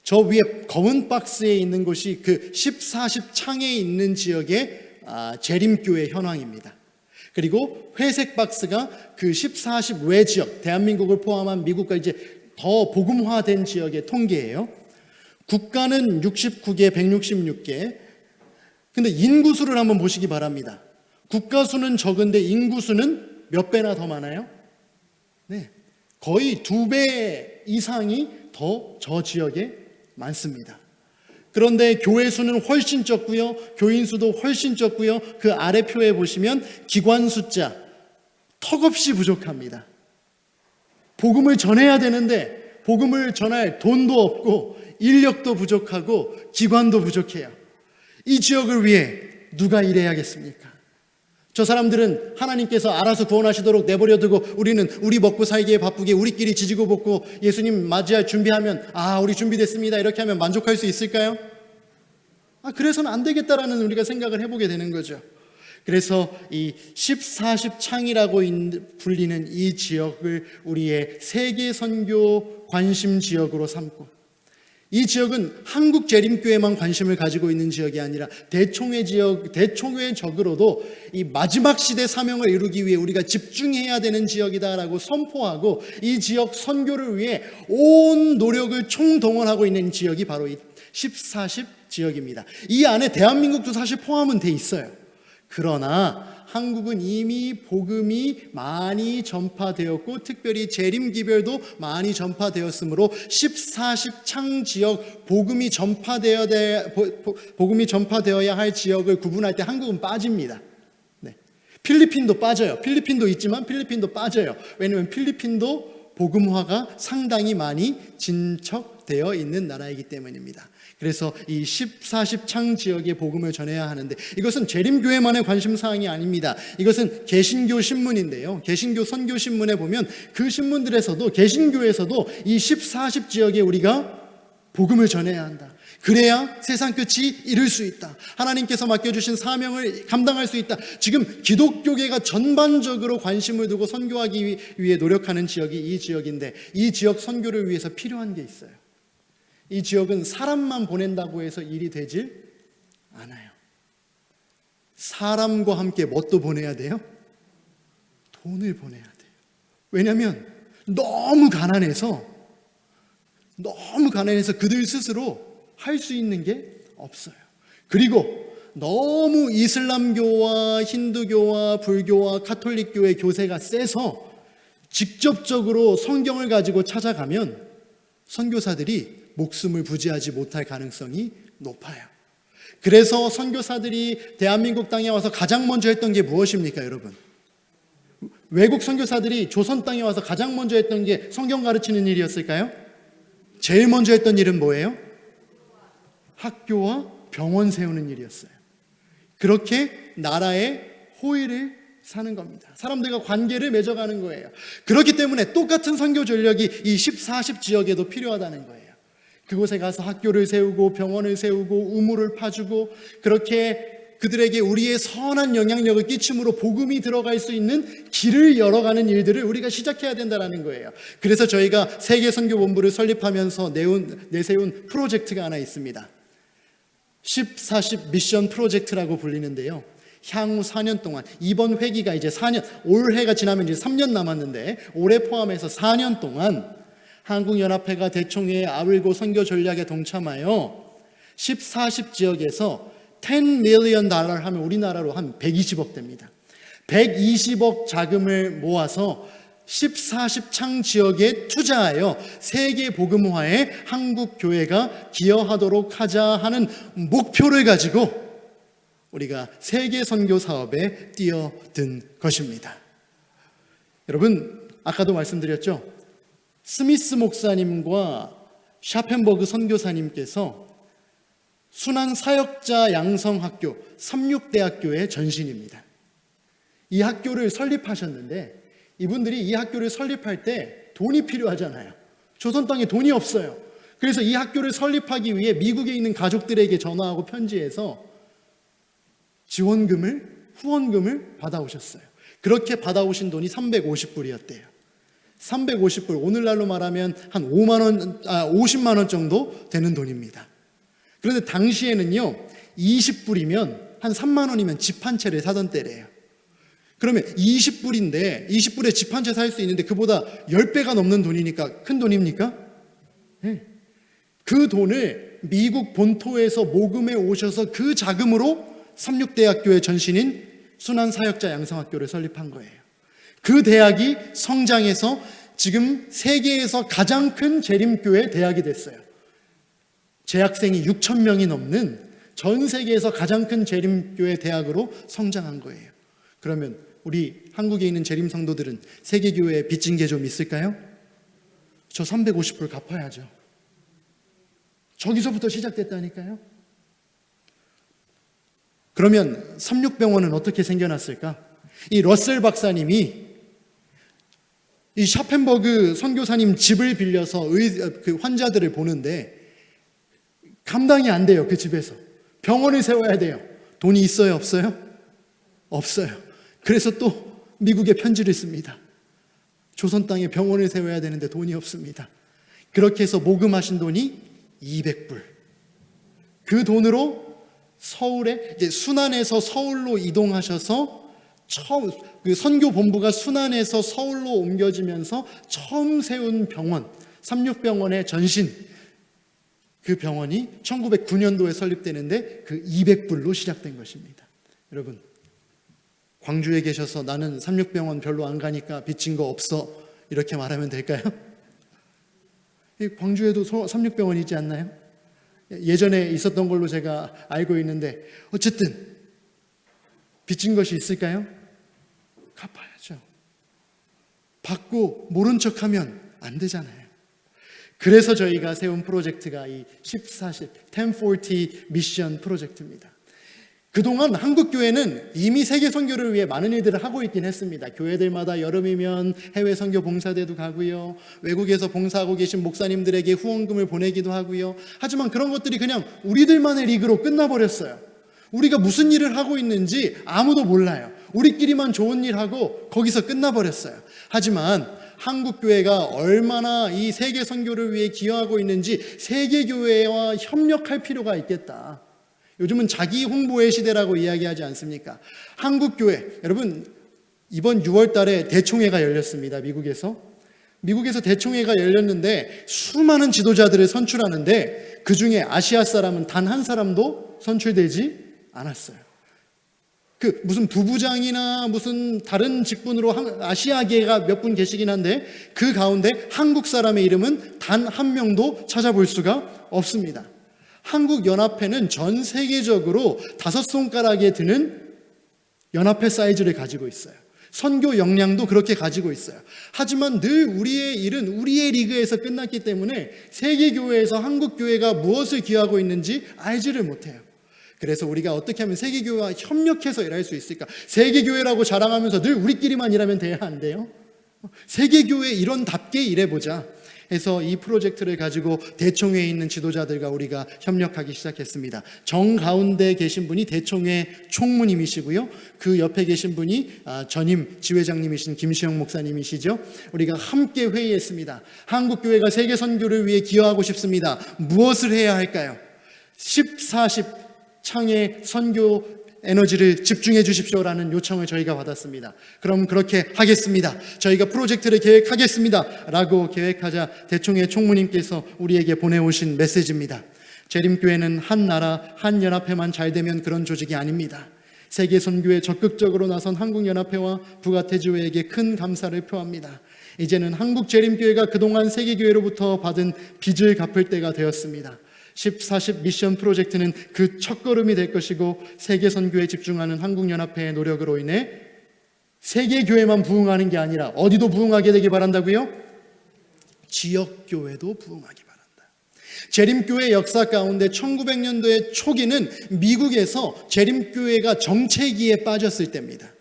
저 위에 검은 박스에 있는 곳이 그 10-40창에 있는 지역의 재림교회 현황입니다. 그리고 회색 박스가 그 10-40 외 지역, 대한민국을 포함한 미국과 이제 더 복음화된 지역의 통계예요. 국가는 69개, 166개. 근데 인구수를 한번 보시기 바랍니다. 국가 수는 적은데 인구 수는 몇 배나 더 많아요? 네, 거의 2배 이상이 더 저 지역에 많습니다. 그런데 교회 수는 훨씬 적고요, 교인 수도 훨씬 적고요. 그 아래 표에 보시면 기관 숫자 턱없이 부족합니다. 복음을 전해야 되는데 복음을 전할 돈도 없고 인력도 부족하고 기관도 부족해요. 이 지역을 위해 누가 일해야겠습니까? 저 사람들은 하나님께서 알아서 구원하시도록 내버려두고 우리는 우리 먹고 살기에 바쁘게 우리끼리 지지고 볶고 예수님 맞이할 준비하면 우리 준비됐습니다 이렇게 하면 만족할 수 있을까요? 그래서는 안 되겠다라는 우리가 생각을 해보게 되는 거죠. 그래서 이 10-40창이라고 불리는 이 지역을 우리의 세계 선교 관심 지역으로 삼고 이 지역은 한국 재림교회만 관심을 가지고 있는 지역이 아니라 대총회적으로도 이 마지막 시대 사명을 이루기 위해 우리가 집중해야 되는 지역이다라고 선포하고 이 지역 선교를 위해 온 노력을 총동원하고 있는 지역이 바로 이 1040 지역입니다. 이 안에 대한민국도 사실 포함은 돼 있어요. 그러나 한국은 이미 복음이 많이 전파되었고 특별히 재림기별도 많이 전파되었으므로 1040 창지역 복음이 전파되어야 할 지역을 구분할 때 한국은 빠집니다. 네. 필리핀도 빠져요. 필리핀도 있지만 필리핀도 빠져요. 왜냐하면 필리핀도 복음화가 상당히 많이 진척되어 있는 나라이기 때문입니다. 그래서 이 1040 창지역의 복음을 전해야 하는데 이것은 재림교회만의 관심사항이 아닙니다. 이것은 개신교 신문인데요. 개신교 선교 신문에 보면 그 신문들에서도 개신교에서도 이 1040 지역에 우리가 복음을 전해야 한다. 그래야 세상 끝이 이룰 수 있다. 하나님께서 맡겨주신 사명을 감당할 수 있다. 지금 기독교계가 전반적으로 관심을 두고 선교하기 위해 노력하는 지역이 이 지역인데 이 지역 선교를 위해서 필요한 게 있어요. 이 지역은 사람만 보낸다고 해서 일이 되질 않아요. 사람과 함께 뭣도 보내야 돼요? 돈을 보내야 돼요. 왜냐하면 너무 가난해서 그들 스스로 할 수 있는 게 없어요. 그리고 너무 이슬람교와 힌두교와 불교와 카톨릭교의 교세가 세서 직접적으로 성경을 가지고 찾아가면 선교사들이 목숨을 부지하지 못할 가능성이 높아요. 그래서 선교사들이 대한민국 땅에 와서 가장 먼저 했던 게 무엇입니까, 여러분? 외국 선교사들이 조선 땅에 와서 가장 먼저 했던 게 성경 가르치는 일이었을까요? 제일 먼저 했던 일은 뭐예요? 학교와 병원 세우는 일이었어요. 그렇게 나라의 호의를 사는 겁니다. 사람들과 관계를 맺어가는 거예요. 그렇기 때문에 똑같은 선교 전력이 이 1040 지역에도 필요하다는 거예요. 그곳에 가서 학교를 세우고 병원을 세우고 우물을 파주고 그렇게 그들에게 우리의 선한 영향력을 끼침으로 복음이 들어갈 수 있는 길을 열어가는 일들을 우리가 시작해야 된다는 거예요. 그래서 저희가 세계선교본부를 설립하면서 내세운 프로젝트가 하나 있습니다. 1040 미션 프로젝트라고 불리는데요. 향후 4년 동안 이번 회기가 이제 4년, 올해가 지나면 이제 3년 남았는데 올해 포함해서 4년 동안 한국연합회가 대총회의 아울고 선교 전략에 동참하여 1040 지역에서 10 million 달러 하면 우리나라로 한 120억 됩니다. 120억 자금을 모아서 1040 창 지역에 투자하여 세계 복음화에 한국 교회가 기여하도록 하자 하는 목표를 가지고 우리가 세계 선교 사업에 뛰어든 것입니다. 여러분, 아까도 말씀드렸죠? 스미스 목사님과 샤펜버그 선교사님께서 순환 사역자 양성학교 36대학교의 전신입니다. 이 학교를 설립하셨는데 이분들이 이 학교를 설립할 때 돈이 필요하잖아요. 조선 땅에 돈이 없어요. 그래서 이 학교를 설립하기 위해 미국에 있는 가족들에게 전화하고 편지해서 후원금을 받아오셨어요. 그렇게 받아오신 돈이 350불이었대요. 350불, 오늘날로 말하면 한 50만 원 정도 되는 돈입니다. 그런데 당시에는요, 20불이면 한 3만 원이면 집 한 채를 사던 때래요. 그러면 20불인데 20불에 집 한 채 살 수 있는데 그보다 10배가 넘는 돈이니까 큰 돈입니까? 네. 그 돈을 미국 본토에서 모금해 오셔서 그 자금으로 36대학교의 전신인 순환사역자 양성학교를 설립한 거예요. 그 대학이 성장해서 지금 세계에서 가장 큰 재림교회 대학이 됐어요. 재학생이 6천 명이 넘는 전 세계에서 가장 큰 재림교회 대학으로 성장한 거예요. 그러면 우리 한국에 있는 재림 성도들은 세계교회에 빚진 게 좀 있을까요? 저 350불 갚아야죠. 저기서부터 시작됐다니까요. 그러면 36병원은 어떻게 생겨났을까? 이 러셀 박사님이 이 샤펜버그 선교사님 집을 빌려서 그 환자들을 보는데 감당이 안 돼요. 그 집에서 병원을 세워야 돼요. 돈이 있어요? 없어요? 없어요. 그래서 또 미국에 편지를 씁니다. 조선 땅에 병원을 세워야 되는데 돈이 없습니다. 그렇게 해서 모금하신 돈이 200불. 그 돈으로 서울에 이제 순안에서 서울로 이동하셔서 처음 그 선교 본부가 순안에서 서울로 옮겨지면서 처음 세운 병원, 삼육병원의 전신, 그 병원이 1909년도에 설립되는데 그 200불로 시작된 것입니다. 여러분, 광주에 계셔서 나는 삼육병원 별로 안 가니까 빚진 거 없어 이렇게 말하면 될까요? 광주에도 삼육병원이 있지 않나요? 예전에 있었던 걸로 제가 알고 있는데 어쨌든 빚진 것이 있을까요? 갚아야죠. 받고 모른 척하면 안 되잖아요. 그래서 저희가 세운 프로젝트가 이 1040 미션 프로젝트입니다. 그동안 한국교회는 이미 세계 선교를 위해 많은 일들을 하고 있긴 했습니다. 교회들마다 여름이면 해외 선교 봉사대도 가고요, 외국에서 봉사하고 계신 목사님들에게 후원금을 보내기도 하고요. 하지만 그런 것들이 그냥 우리들만의 리그로 끝나버렸어요. 우리가 무슨 일을 하고 있는지 아무도 몰라요. 우리끼리만 좋은 일 하고 거기서 끝나버렸어요. 하지만 한국교회가 얼마나 이 세계 선교를 위해 기여하고 있는지 세계교회와 협력할 필요가 있겠다. 요즘은 자기 홍보의 시대라고 이야기하지 않습니까? 한국교회, 여러분 이번 6월 달에 대총회가 열렸습니다. 미국에서 대총회가 열렸는데 수많은 지도자들을 선출하는데 그 중에 아시아 사람은 단 한 사람도 선출되지 않았어요. 그 무슨 부부장이나 무슨 다른 직분으로 아시아계가 몇 분 계시긴 한데 그 가운데 한국 사람의 이름은 단 한 명도 찾아볼 수가 없습니다. 한국연합회는 전 세계적으로 5손가락에 드는 연합회 사이즈를 가지고 있어요. 선교 역량도 그렇게 가지고 있어요. 하지만 늘 우리의 일은 우리의 리그에서 끝났기 때문에 세계교회에서 한국교회가 무엇을 기여하고 있는지 알지를 못해요. 그래서 우리가 어떻게 하면 세계교회와 협력해서 일할 수 있을까? 세계교회라고 자랑하면서 늘 우리끼리만 일하면 돼야 안 돼요? 세계교회 일원답게 일해보자 해서 이 프로젝트를 가지고 대총회에 있는 지도자들과 우리가 협력하기 시작했습니다. 정 가운데 계신 분이 대총회 총무님이시고요, 그 옆에 계신 분이 전임 지회장님이신 김시영 목사님이시죠. 우리가 함께 회의했습니다. 한국교회가 세계 선교를 위해 기여하고 싶습니다. 무엇을 해야 할까요? 1040 창의 선교 에너지를 집중해 주십시오라는 요청을 저희가 받았습니다. 그럼 그렇게 하겠습니다. 저희가 프로젝트를 계획하겠습니다 라고 계획하자 대총회 총무님께서 우리에게 보내오신 메시지입니다. 재림교회는 한 나라 한 연합회만 잘 되면 그런 조직이 아닙니다. 세계 선교에 적극적으로 나선 한국연합회와 부가태주회에게 큰 감사를 표합니다. 이제는 한국재림교회가 그동안 세계교회로부터 받은 빚을 갚을 때가 되었습니다. 1040 미션 프로젝트는 그 첫걸음이 될 것이고 세계 선교에 집중하는 한국연합회의 노력으로 인해 세계교회만 부흥하는 게 아니라 어디도 부흥하게 되기 바란다고요? 지역교회도 부흥하기 바란다. 재림교회 역사 가운데 1900년도의 초기는 미국에서 재림교회가 정체기에 빠졌을 때입니다.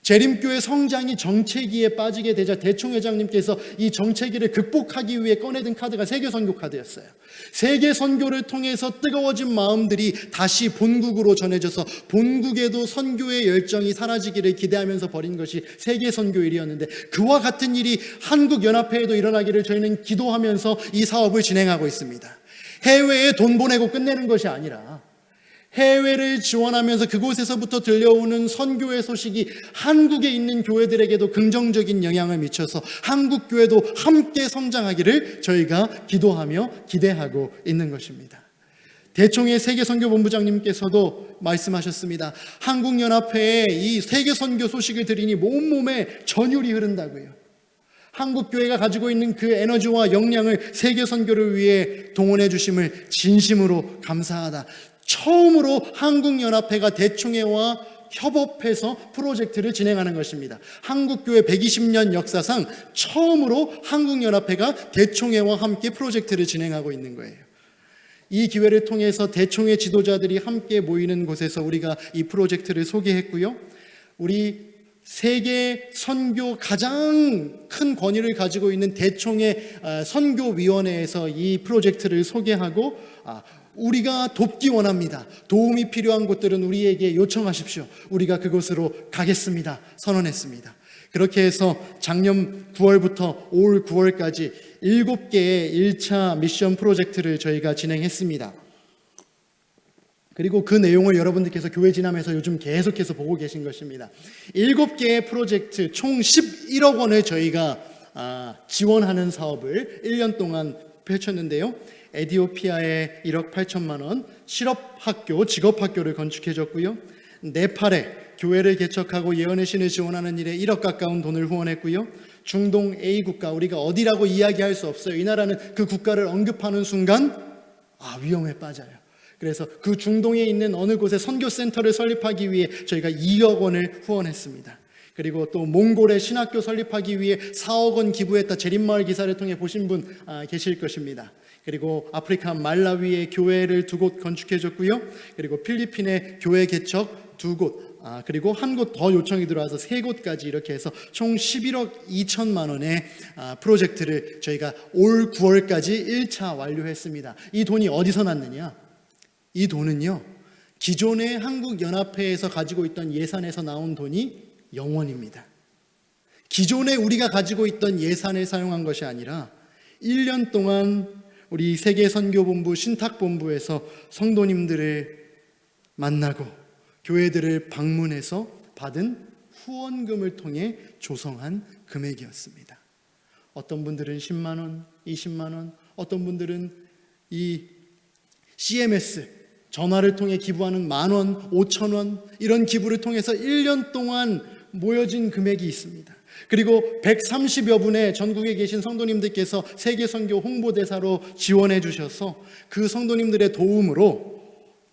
재림교회 성장이 정체기에 빠지게 되자 대총회장님께서 이 정체기를 극복하기 위해 꺼내든 카드가 세계선교 카드였어요. 세계선교를 통해서 뜨거워진 마음들이 다시 본국으로 전해져서 본국에도 선교의 열정이 사라지기를 기대하면서 벌인 것이 세계선교일이었는데, 그와 같은 일이 한국연합회에도 일어나기를 저희는 기도하면서 이 사업을 진행하고 있습니다. 해외에 돈 보내고 끝내는 것이 아니라 해외를 지원하면서 그곳에서부터 들려오는 선교의 소식이 한국에 있는 교회들에게도 긍정적인 영향을 미쳐서 한국 교회도 함께 성장하기를 저희가 기도하며 기대하고 있는 것입니다. 대총회 세계선교본부장님께서도 말씀하셨습니다. 한국연합회에 이 세계선교 소식을 들으니 온몸에 전율이 흐른다고요. 한국교회가 가지고 있는 그 에너지와 역량을 세계선교를 위해 동원해 주심을 진심으로 감사하다. 처음으로 한국연합회가 대총회와 협업해서 프로젝트를 진행하는 것입니다. 한국교회 120년 역사상 처음으로 한국연합회가 대총회와 함께 프로젝트를 진행하고 있는 거예요. 이 기회를 통해서 대총회 지도자들이 함께 모이는 곳에서 우리가 이 프로젝트를 소개했고요. 우리 세계 선교 가장 큰 권위를 가지고 있는 대총회 선교위원회에서 이 프로젝트를 소개하고 우리가 돕기 원합니다. 도움이 필요한 곳들은 우리에게 요청하십시오. 우리가 그곳으로 가겠습니다. 선언했습니다. 그렇게 해서 작년 9월부터 올 9월까지 7개의 1차 미션 프로젝트를 저희가 진행했습니다. 그리고 그 내용을 여러분들께서 교회 지나면서 요즘 계속해서 보고 계신 것입니다. 7개의 프로젝트 총 11억 원을 저희가 지원하는 사업을 1년 동안 펼쳤는데요. 에티오피아에 1억 8천만 원, 실업학교, 직업학교를 건축해줬고요. 네팔에 교회를 개척하고 예언의 신을 지원하는 일에 1억 가까운 돈을 후원했고요. 중동 A 국가, 우리가 어디라고 이야기할 수 없어요. 이 나라는 그 국가를 언급하는 순간 위험에 빠져요. 그래서 그 중동에 있는 어느 곳에 선교센터를 설립하기 위해 저희가 2억 원을 후원했습니다. 그리고 또 몽골의 신학교 설립하기 위해 4억 원 기부했다. 제림마을 기사를 통해 보신 분 계실 것입니다. 그리고 아프리카 말라위에 교회를 2곳 건축해줬고요. 그리고 필리핀에 교회 개척 2곳, 그리고 한 곳 더 요청이 들어와서 3곳까지 이렇게 해서 총 11억 2천만 원의 프로젝트를 저희가 올 9월까지 1차 완료했습니다. 이 돈이 어디서 났느냐? 이 돈은요, 기존의 한국연합회에서 가지고 있던 예산에서 나온 돈이 영원입니다. 기존에 우리가 가지고 있던 예산을 사용한 것이 아니라 1년 동안 우리 세계선교본부 신탁본부에서 성도님들을 만나고 교회들을 방문해서 받은 후원금을 통해 조성한 금액이었습니다. 어떤 분들은 10만 원, 20만 원, 어떤 분들은 이 CMS 전화를 통해 기부하는 10,000원, 5,000원 이런 기부를 통해서 1년 동안 모여진 금액이 있습니다. 그리고 130여 분의 전국에 계신 성도님들께서 세계선교 홍보대사로 지원해 주셔서 그 성도님들의 도움으로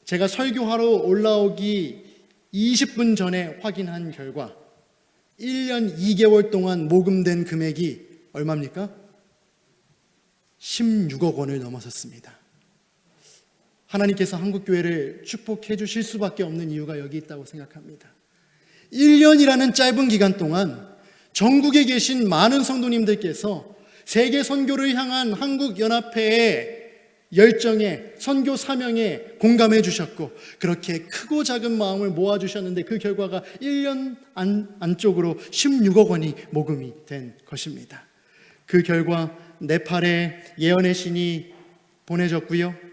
제가 설교하러 올라오기 20분 전에 확인한 결과 1년 2개월 동안 모금된 금액이 얼마입니까? 16억 원을 넘어섰습니다. 하나님께서 한국교회를 축복해 주실 수밖에 없는 이유가 여기 있다고 생각합니다. 1년이라는 짧은 기간 동안 전국에 계신 많은 성도님들께서 세계 선교를 향한 한국연합회의 열정에, 선교 사명에 공감해 주셨고 그렇게 크고 작은 마음을 모아주셨는데 그 결과가 1년 안쪽으로 16억 원이 모금이 된 것입니다. 그 결과 네팔에 예언의 신이 보내졌고요.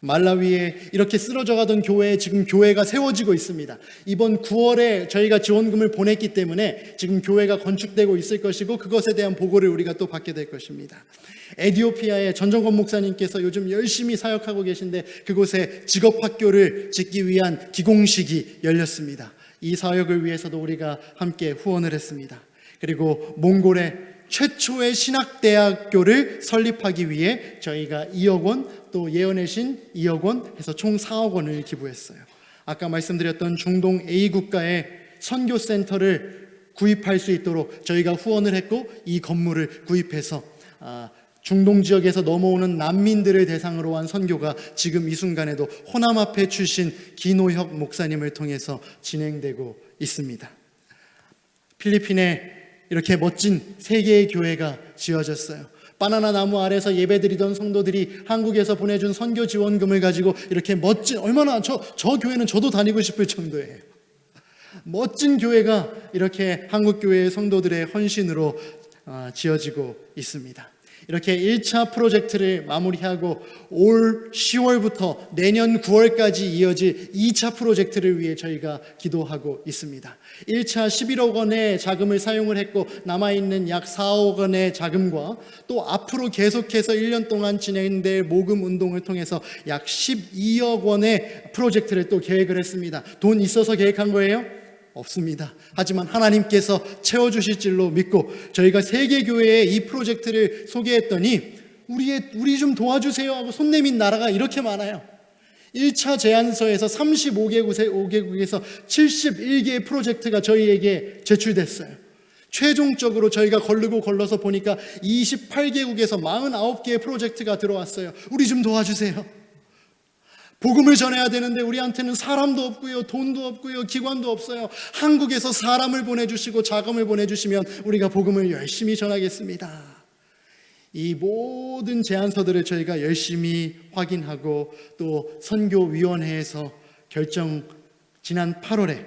말라위에 이렇게 쓰러져 가던 교회에 지금 교회가 세워지고 있습니다. 이번 9월에 저희가 지원금을 보냈기 때문에 지금 교회가 건축되고 있을 것이고 그것에 대한 보고를 우리가 또 받게 될 것입니다. 에티오피아의 전정건 목사님께서 요즘 열심히 사역하고 계신데 그곳에 직업학교를 짓기 위한 기공식이 열렸습니다. 이 사역을 위해서도 우리가 함께 후원을 했습니다. 그리고 몽골의 최초의 신학대학교를 설립하기 위해 저희가 2억 원, 또 예언의 신 2억 원 해서 총 4억 원을 기부했어요. 아까 말씀드렸던 중동 A 국가의 선교센터를 구입할 수 있도록 저희가 후원을 했고 이 건물을 구입해서 중동 지역에서 넘어오는 난민들을 대상으로 한 선교가 지금 이 순간에도 호남 앞에 출신 기노혁 목사님을 통해서 진행되고 있습니다. 필리핀에 이렇게 멋진 3개의 교회가 지어졌어요. 바나나 나무 아래서 예배드리던 성도들이 한국에서 보내준 선교 지원금을 가지고 이렇게 멋진, 얼마나 저 교회는 저도 다니고 싶을 정도예요. 멋진 교회가 이렇게 한국교회의 성도들의 헌신으로 지어지고 있습니다. 이렇게 1차 프로젝트를 마무리하고 올 10월부터 내년 9월까지 이어질 2차 프로젝트를 위해 저희가 기도하고 있습니다. 1차 11억 원의 자금을 사용을 했고 남아있는 약 4억 원의 자금과 또 앞으로 계속해서 1년 동안 진행될 모금 운동을 통해서 약 12억 원의 프로젝트를 또 계획을 했습니다. 돈 있어서 계획한 거예요? 없습니다. 하지만 하나님께서 채워주실 줄로 믿고 저희가 세계교회에 이 프로젝트를 소개했더니 우리 좀 도와주세요 하고 손 내민 나라가 이렇게 많아요. 1차 제안서에서 35개국에서 71개의 프로젝트가 저희에게 제출됐어요. 최종적으로 저희가 걸러서 보니까 28개국에서 49개의 프로젝트가 들어왔어요. 우리 좀 도와주세요. 복음을 전해야 되는데 우리한테는 사람도 없고요, 돈도 없고요, 기관도 없어요. 한국에서 사람을 보내주시고 자금을 보내주시면 우리가 복음을 열심히 전하겠습니다. 이 모든 제안서들을 저희가 열심히 확인하고 또 선교위원회에서 지난 8월에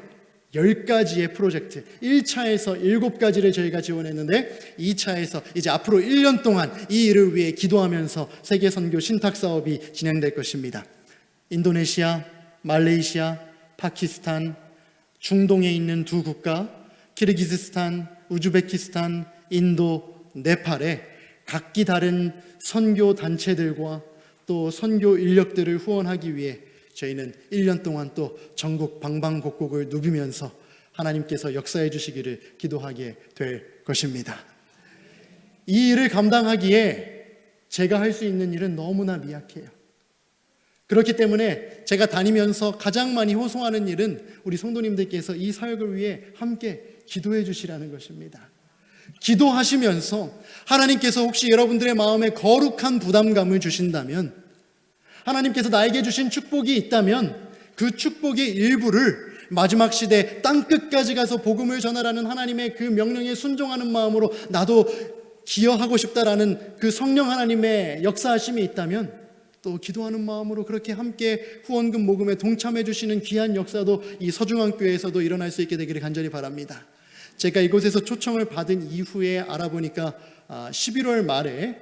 10가지의 프로젝트, 1차에서 7가지를 저희가 지원했는데 2차에서 이제 앞으로 1년 동안 이 일을 위해 기도하면서 세계선교 신탁사업이 진행될 것입니다. 인도네시아, 말레이시아, 파키스탄, 중동에 있는 두 국가, 키르기즈스탄, 우즈베키스탄, 인도, 네팔에 각기 다른 선교 단체들과 또 선교 인력들을 후원하기 위해 저희는 1년 동안 또 전국 방방곡곡을 누비면서 하나님께서 역사해 주시기를 기도하게 될 것입니다. 이 일을 감당하기에 제가 할 수 있는 일은 너무나 미약해요. 그렇기 때문에 제가 다니면서 가장 많이 호소하는 일은 우리 성도님들께서 이 사역을 위해 함께 기도해 주시라는 것입니다. 기도하시면서 하나님께서 혹시 여러분들의 마음에 거룩한 부담감을 주신다면, 하나님께서 나에게 주신 축복이 있다면 그 축복의 일부를 마지막 시대 땅끝까지 가서 복음을 전하라는 하나님의 그 명령에 순종하는 마음으로 나도 기여하고 싶다라는 그 성령 하나님의 역사하심이 있다면, 또 기도하는 마음으로 그렇게 함께 후원금 모금에 동참해 주시는 귀한 역사도 이 서중앙교회에서도 일어날 수 있게 되기를 간절히 바랍니다. 제가 이곳에서 초청을 받은 이후에 알아보니까 11월 말에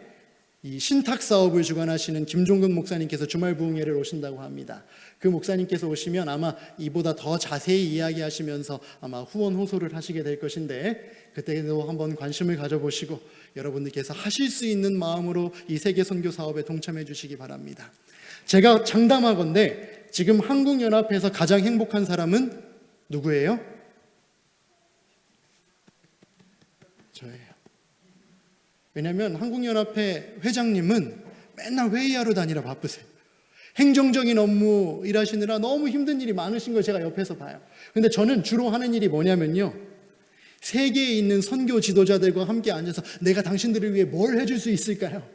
이 신탁 사업을 주관하시는 김종근 목사님께서 주말 부흥회를 오신다고 합니다. 그 목사님께서 오시면 아마 이보다 더 자세히 이야기하시면서 아마 후원 호소를 하시게 될 것인데, 그때도 한번 관심을 가져보시고 여러분들께서 하실 수 있는 마음으로 이 세계 선교 사업에 동참해 주시기 바랍니다. 제가 장담하건대 지금 한국연합회에서 가장 행복한 사람은 누구예요? 저예요. 왜냐하면 한국연합회 회장님은 맨날 회의하러 다니라 바쁘세요. 행정적인 업무 일하시느라 너무 힘든 일이 많으신 걸 제가 옆에서 봐요. 근데 저는 주로 하는 일이 뭐냐면요, 세계에 있는 선교 지도자들과 함께 앉아서 내가 당신들을 위해 뭘 해줄 수 있을까요?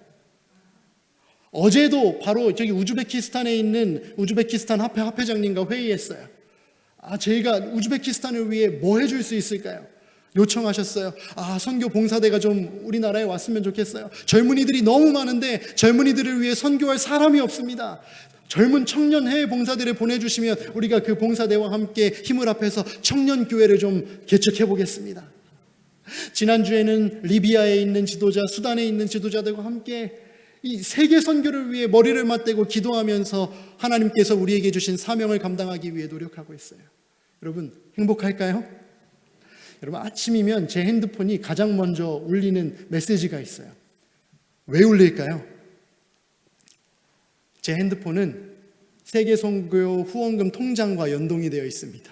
어제도 바로 저기 우즈베키스탄에 있는 우즈베키스탄 합회장님과 회의했어요. 저희가 우즈베키스탄을 위해 뭐 해줄 수 있을까요? 요청하셨어요. 선교 봉사대가 좀 우리나라에 왔으면 좋겠어요. 젊은이들이 너무 많은데 젊은이들을 위해 선교할 사람이 없습니다. 젊은 청년 해외 봉사대를 보내주시면 우리가 그 봉사대와 함께 힘을 합해서 청년교회를 좀 개척해 보겠습니다. 지난주에는 리비아에 있는 지도자, 수단에 있는 지도자들과 함께 이 세계 선교를 위해 머리를 맞대고 기도하면서 하나님께서 우리에게 주신 사명을 감당하기 위해 노력하고 있어요. 여러분 행복할까요? 여러분 아침이면 제 핸드폰이 가장 먼저 울리는 메시지가 있어요. 왜 울릴까요? 제 핸드폰은 세계선교 후원금 통장과 연동이 되어 있습니다.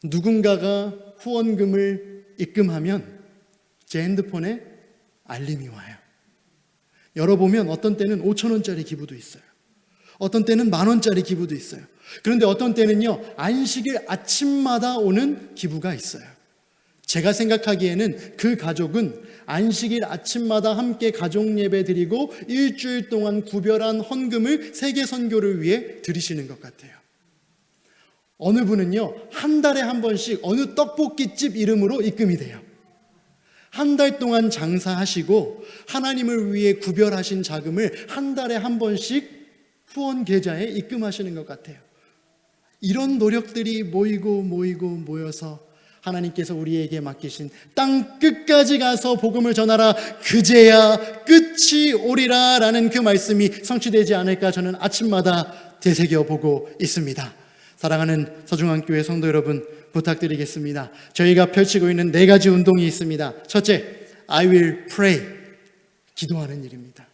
누군가가 후원금을 입금하면 제 핸드폰에 알림이 와요. 열어보면 어떤 때는 5,000원짜리 기부도 있어요. 어떤 때는 10,000원짜리 기부도 있어요. 그런데 어떤 때는요, 안식일 아침마다 오는 기부가 있어요. 제가 생각하기에는 그 가족은 안식일 아침마다 함께 가족 예배 드리고 일주일 동안 구별한 헌금을 세계 선교를 위해 드리시는 것 같아요. 어느 분은요, 한 달에 한 번씩 어느 떡볶이집 이름으로 입금이 돼요. 한 달 동안 장사하시고 하나님을 위해 구별하신 자금을 한 달에 한 번씩 후원 계좌에 입금하시는 것 같아요. 이런 노력들이 모여서 하나님께서 우리에게 맡기신 땅 끝까지 가서 복음을 전하라, 그제야 끝이 오리라 라는 그 말씀이 성취되지 않을까 저는 아침마다 되새겨보고 있습니다. 사랑하는 서중앙교회 성도 여러분, 부탁드리겠습니다. 저희가 펼치고 있는 4가지 운동이 있습니다. 첫째, I will pray, 기도하는 일입니다.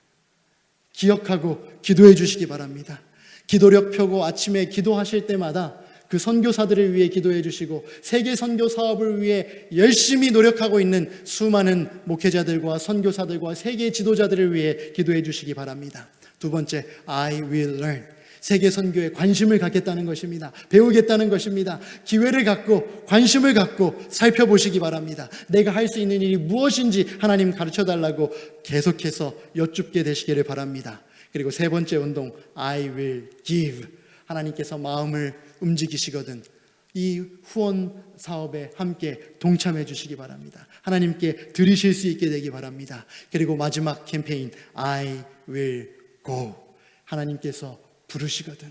기억하고 기도해 주시기 바랍니다. 기도력 펴고 아침에 기도하실 때마다 그 선교사들을 위해 기도해 주시고 세계 선교 사업을 위해 열심히 노력하고 있는 수많은 목회자들과 선교사들과 세계 지도자들을 위해 기도해 주시기 바랍니다. 두 번째, I will learn, 세계 선교에 관심을 갖겠다는 것입니다. 배우겠다는 것입니다. 기회를 갖고 관심을 갖고 살펴보시기 바랍니다. 내가 할 수 있는 일이 무엇인지 하나님 가르쳐 달라고 계속해서 여쭙게 되시기를 바랍니다. 그리고 세 번째 운동, I will give, 하나님께서 마음을 움직이시거든 이 후원 사업에 함께 동참해 주시기 바랍니다. 하나님께 드리실 수 있게 되기 바랍니다. 그리고 마지막 캠페인, I will go, 하나님께서 부르시거든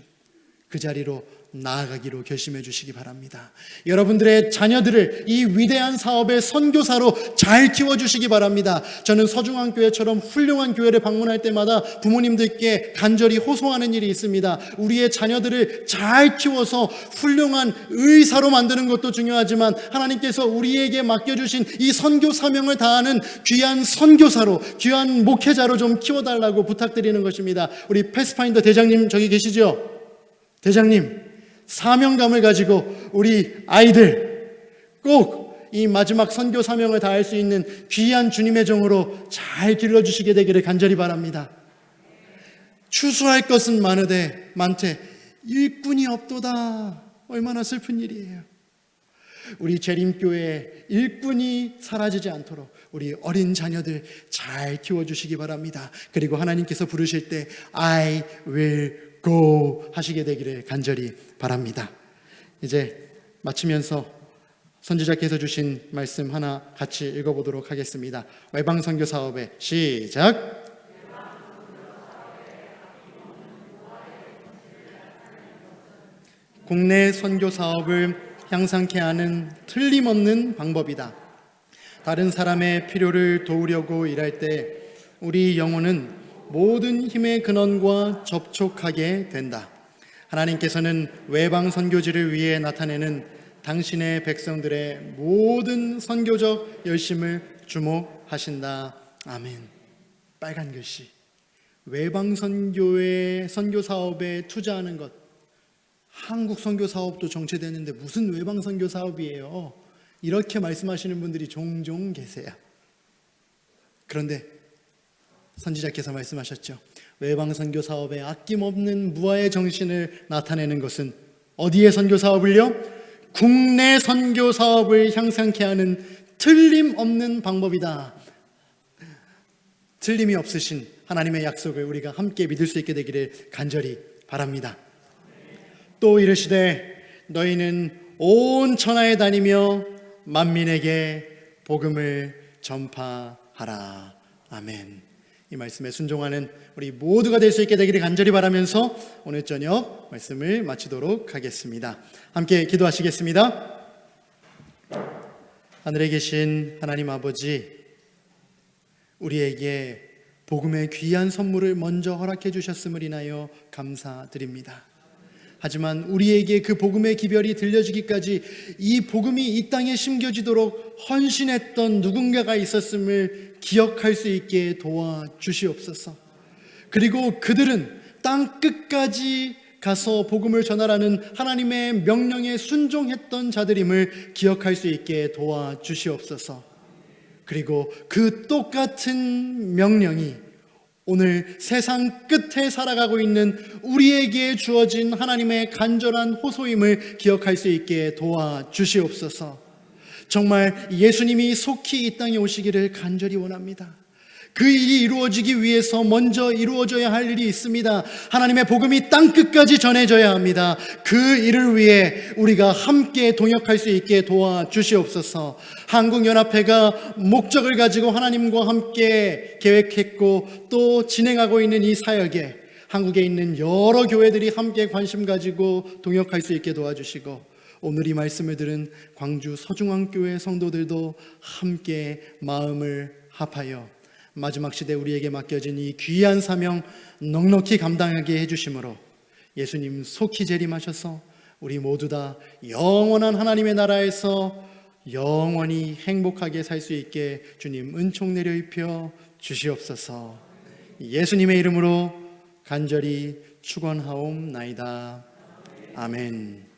그 자리로 나아가기로 결심해 주시기 바랍니다. 여러분들의 자녀들을 이 위대한 사업의 선교사로 잘 키워주시기 바랍니다. 저는 서중앙교회처럼 훌륭한 교회를 방문할 때마다 부모님들께 간절히 호소하는 일이 있습니다. 우리의 자녀들을 잘 키워서 훌륭한 의사로 만드는 것도 중요하지만 하나님께서 우리에게 맡겨주신 이 선교 사명을 다하는 귀한 선교사로, 귀한 목회자로 좀 키워달라고 부탁드리는 것입니다. 우리 패스파인더 대장님 저기 계시죠? 대장님, 사명감을 가지고 우리 아이들 꼭 이 마지막 선교 사명을 다할 수 있는 귀한 주님의 종으로 잘 길러주시게 되기를 간절히 바랍니다. 추수할 것은 많되 일꾼이 없도다. 얼마나 슬픈 일이에요. 우리 재림교회의 일꾼이 사라지지 않도록 우리 어린 자녀들 잘 키워주시기 바랍니다. 그리고 하나님께서 부르실 때 I will go 하시게 되기를 간절히 바랍니다. 이제 마치면서 선지자께서 주신 말씀 하나 같이 읽어보도록 하겠습니다. 외방선교 사업의 시작. 국내 선교 사업을 향상케 하는 틀림없는 방법이다. 다른 사람의 필요를 도우려고 일할 때 우리 영혼은 모든 힘의 근원과 접촉하게 된다. 하나님께서는 외방 선교지를 위해 나타내는 당신의 백성들의 모든 선교적 열심을 주목하신다. 아멘. 빨간 글씨. 외방 선교의 선교 사업에 투자하는 것. 한국 선교 사업도 정체되는데 무슨 외방 선교 사업이에요? 이렇게 말씀하시는 분들이 종종 계세요. 그런데 선지자께서 말씀하셨죠. 외방 선교 사업에 아낌없는 무아의 정신을 나타내는 것은 어디의 선교 사업을요? 국내 선교 사업을 향상케 하는 틀림없는 방법이다. 틀림이 없으신 하나님의 약속을 우리가 함께 믿을 수 있게 되기를 간절히 바랍니다. 또 이르시되 너희는 온 천하에 다니며 만민에게 복음을 전파하라. 아멘. 이 말씀에 순종하는 우리 모두가 될 수 있게 되기를 간절히 바라면서 오늘 저녁 말씀을 마치도록 하겠습니다. 함께 기도하시겠습니다. 하늘에 계신 하나님 아버지, 우리에게 복음의 귀한 선물을 먼저 허락해 주셨음을 인하여 감사드립니다. 하지만 우리에게 그 복음의 기별이 들려지기까지 이 복음이 이 땅에 심겨지도록 헌신했던 누군가가 있었음을 기억할 수 있게 도와주시옵소서. 그리고 그들은 땅 끝까지 가서 복음을 전하라는 하나님의 명령에 순종했던 자들임을 기억할 수 있게 도와주시옵소서. 그리고 그 똑같은 명령이 오늘 세상 끝에 살아가고 있는 우리에게 주어진 하나님의 간절한 호소임을 기억할 수 있게 도와주시옵소서. 정말 예수님이 속히 이 땅에 오시기를 간절히 원합니다. 그 일이 이루어지기 위해서 먼저 이루어져야 할 일이 있습니다. 하나님의 복음이 땅끝까지 전해져야 합니다. 그 일을 위해 우리가 함께 동역할 수 있게 도와주시옵소서. 한국연합회가 목적을 가지고 하나님과 함께 계획했고 또 진행하고 있는 이 사역에 한국에 있는 여러 교회들이 함께 관심 가지고 동역할 수 있게 도와주시고, 오늘 이 말씀을 들은 광주 서중앙교회 성도들도 함께 마음을 합하여 마지막 시대 우리에게 맡겨진 이 귀한 사명 넉넉히 감당하게 해주심으로 예수님 속히 재림하셔서 우리 모두 다 영원한 하나님의 나라에서 영원히 행복하게 살 수 있게 주님 은총 내려 입혀 주시옵소서. 예수님의 이름으로 간절히 축원하옵나이다. 아멘.